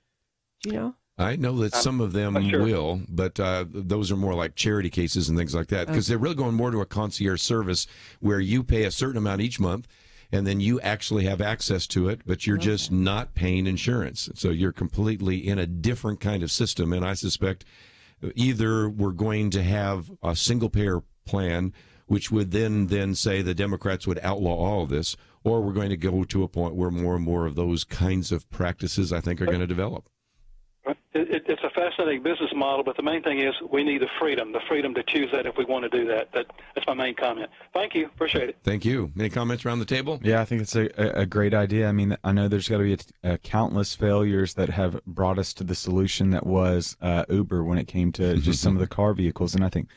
Do you know? I know that some of them will, but those are more like charity cases and things like that, because they're really going more to a concierge service where you pay a certain amount each month, and then you actually have access to it, but you're just not paying insurance. So you're completely in a different kind of system, and I suspect either we're going to have a single-payer plan, which would then say the Democrats would outlaw all of this, or we're going to go to a point where more and more of those kinds of practices, I think, are going to develop. It's a fascinating business model, but the main thing is we need the freedom to choose that if we want to do that. That's my main comment. Thank you. Appreciate it. Thank you. Any comments around the table? Yeah, I think it's a great idea. I mean, I know there's got to be countless failures that have brought us to the solution that was Uber when it came to just some of the car vehicles, and I think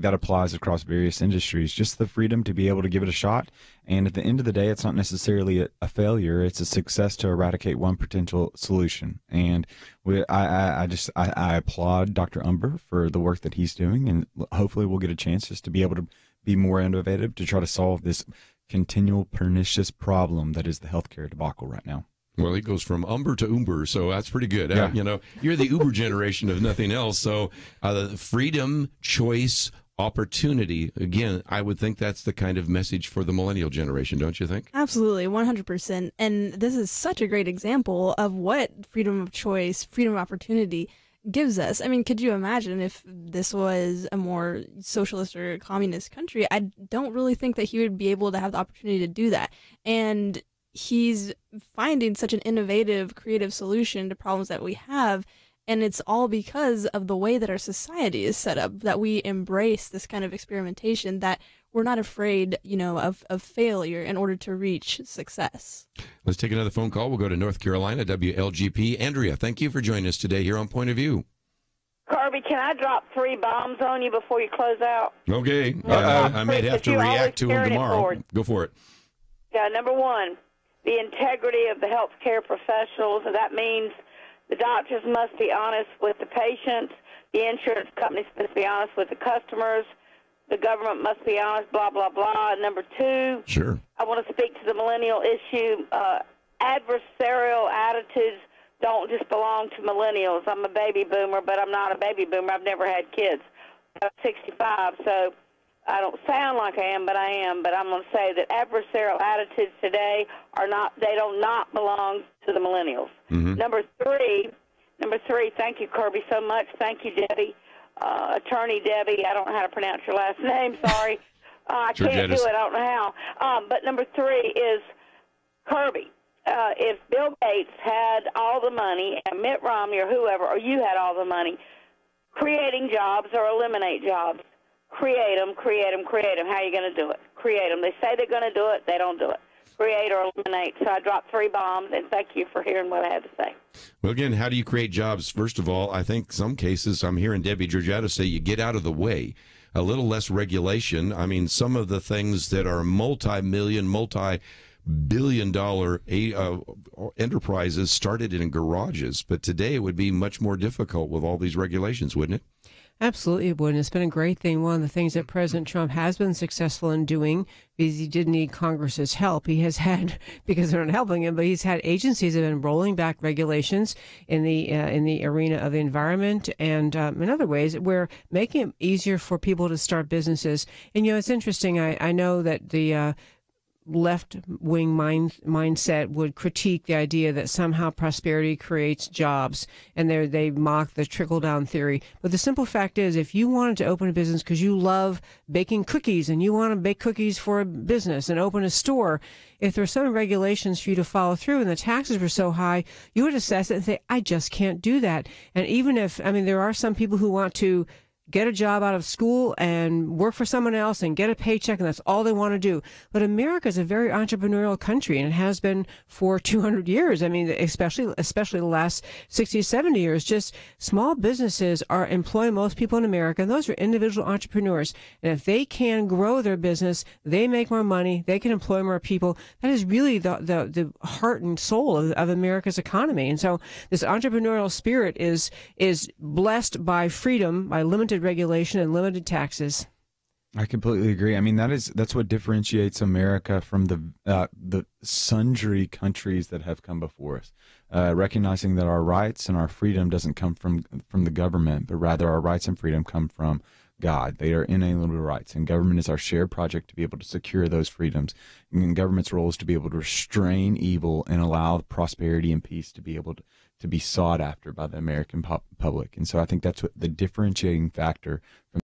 that applies across various industries. Just the freedom to be able to give it a shot, and at the end of the day, it's not necessarily a failure. It's a success to eradicate one potential solution. And I applaud Dr. Umber for the work that he's doing, and hopefully we'll get a chance just to be able to be more innovative to try to solve this continual pernicious problem that is the healthcare debacle right now. Well, he goes from Umber to Umber, so that's pretty good. Yeah. You know, you're the Uber generation of nothing else. So freedom, choice, opportunity. Again, I would think that's the kind of message for the millennial generation, don't you think? Absolutely, 100%. And this is such a great example of what freedom of choice, freedom of opportunity gives us. I mean, could you imagine if this was a more socialist or communist country? I don't really think that he would be able to have the opportunity to do that. And he's finding such an innovative, creative solution to problems that we have. And it's all because of the way that our society is set up, that we embrace this kind of experimentation, that we're not afraid, of failure in order to reach success. Let's take another phone call. We'll go to North Carolina, WLGP. Andrea, thank you for joining us today here on Point of View. Kirby, can I drop 3 bombs on you before you close out? Okay. I may have to react to them tomorrow. Go for it. Yeah, number 1, the integrity of the healthcare professionals. That means the doctors must be honest with the patients. The insurance companies must be honest with the customers. The government must be honest, blah, blah, blah. Number 2, I want to speak to the millennial issue. Adversarial attitudes don't just belong to millennials. I'm a baby boomer, but I'm not a baby boomer. I've never had kids. I'm 65, so I don't sound like I am, but I am. But I'm going to say that adversarial attitudes today they do not belong to the millennials. Number three, thank you, Kirby, so much. Thank you, Debbie. Attorney Debbie, I don't know how to pronounce your last name, sorry. I can't do it, I don't know how. But number 3 is Kirby. If Bill Gates had all the money, and Mitt Romney or whoever, or you had all the money, creating jobs or eliminate jobs, create them. How are you going to do it? Create them. They say they're going to do it, they don't do it. Create or eliminate. So I dropped 3 bombs, and thank you for hearing what I had to say. Well, again, how do you create jobs? First of all, I think some cases, I'm hearing Debbie Georgatos say you get out of the way. A little less regulation. I mean, some of the things that are multi-million, billion-dollar enterprises started in garages. But today it would be much more difficult with all these regulations, wouldn't it? Absolutely, it would. And it's been a great thing. One of the things that President Trump has been successful in doing, because he did need Congress's help, he has had, because they're not helping him, but he's had agencies that have been rolling back regulations in the arena of the environment and in other ways, where making it easier for people to start businesses. And, it's interesting. I know that the left-wing mindset would critique the idea that somehow prosperity creates jobs, and they mock the trickle-down theory. But the simple fact is, if you wanted to open a business because you love baking cookies and you want to bake cookies for a business and open a store, if there are some regulations for you to follow through and the taxes were so high, you would assess it and say, I just can't do that. And even if, there are some people who want to get a job out of school and work for someone else and get a paycheck, and that's all they want to do. But America is a very entrepreneurial country, and it has been for 200 years. Especially the last 60, 70 years. Just small businesses are employing most people in America, and those are individual entrepreneurs. And if they can grow their business, they make more money, they can employ more people. That is really the heart and soul of America's economy. And so this entrepreneurial spirit is blessed by freedom, by limited regulation and limited taxes. I completely agree. That's what differentiates America from the sundry countries that have come before us. Recognizing that our rights and our freedom doesn't come from the government, but rather our rights and freedom come from God. They are inalienable rights, and government is our shared project to be able to secure those freedoms. And government's role is to be able to restrain evil and allow prosperity and peace to be able to be sought after by the American public. And so I think that's what the differentiating factor from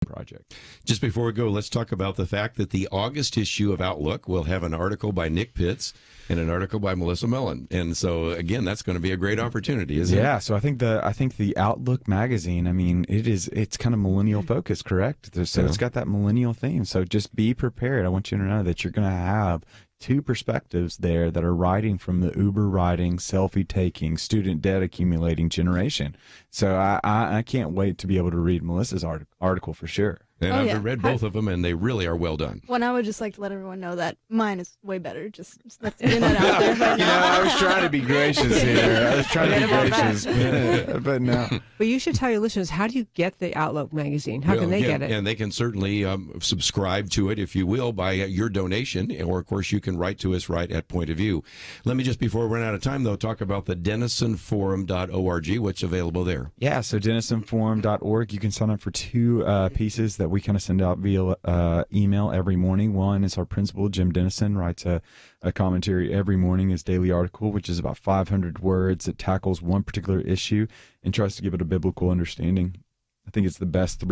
the project. Just before we go, let's talk about the fact that the August issue of Outlook will have an article by Nick Pitts and an article by Melissa Mullen. And so again, that's going to be a great opportunity, isn't it? Yeah, so I think the Outlook magazine, it's kind of millennial focused, correct? So It's got that millennial theme. So just be prepared. I want you to know that you're going to have two perspectives there that are writing from the Uber riding, selfie taking, student debt accumulating generation. So I can't wait to be able to read Melissa's article for sure. And I've read both of them, and they really are well done. Well, I would just like to let everyone know that mine is way better. Just let's get that out there. But I was trying to be gracious here. I was trying to be gracious, but no. But you should tell your listeners, how do you get the Outlook magazine? How can they get it? And they can certainly subscribe to it, if you will, by your donation, or of course you can write to us right at Point of View. Let me just, before we run out of time, though, talk about the DenisonForum.org, what's available there. Yeah, so DenisonForum.org, you can sign up for two pieces that we kind of send out via email every morning. One is our principal, Jim Dennison, writes a commentary every morning, his daily article, which is about 500 words that tackles one particular issue and tries to give it a biblical understanding. I think it's the best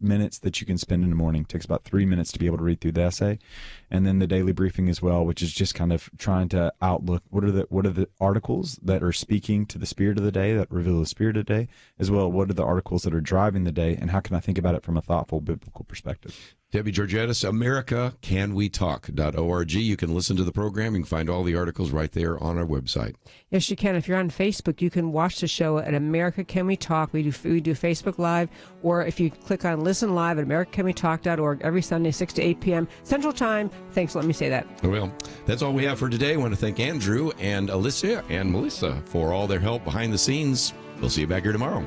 minutes that you can spend in the morning. It takes about 3 minutes to be able to read through the essay. And then the daily briefing as well, which is just kind of trying to outlook what are the articles that are speaking to the spirit of the day, that reveal the spirit of the day, as well what are the articles that are driving the day, and how can I think about it from a thoughtful biblical perspective. Debbie Georgatos, AmericaCanWeTalk.org. You can listen to the program. You can find all the articles right there on our website. Yes, you can. If you're on Facebook, you can watch the show at America Can We Talk. We do Facebook Live, or if you click on Listen Live at AmericaCanWeTalk.org every Sunday, 6 to 8 p.m. Central Time. Thanks. Let me say that. Well, that's all we have for today. I want to thank Andrew and Alicia and Melissa for all their help behind the scenes. We'll see you back here tomorrow.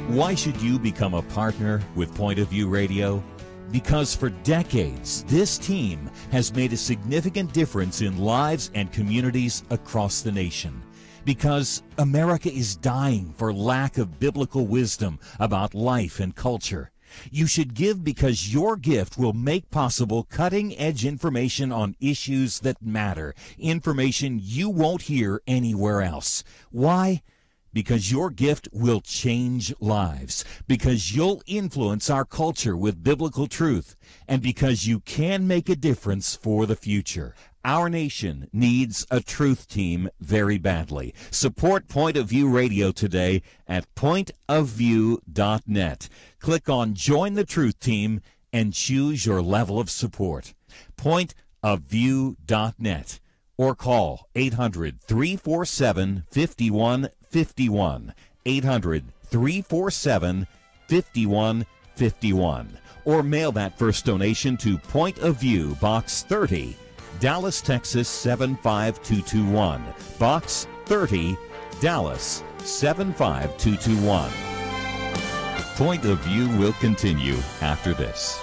Why should you become a partner with Point of View Radio? Because for decades, this team has made a significant difference in lives and communities across the nation. Because America is dying for lack of biblical wisdom about life and culture. You should give because your gift will make possible cutting-edge information on issues that matter, information you won't hear anywhere else. Why? Because your gift will change lives, because you'll influence our culture with biblical truth, and because you can make a difference for the future. Our nation needs a truth team very badly. Support Point of View Radio today at pointofview.net. Click on Join the Truth Team and choose your level of support. Pointofview.net. Or call 800-347-5151, 800-347-5151. 51. Or mail that first donation to Point of View, Box 30, Dallas, Texas 75221. Box 30, Dallas 75221. Point of View will continue after this.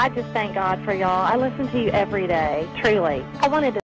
I just thank God for y'all. I listen to you every day, truly. I wanted to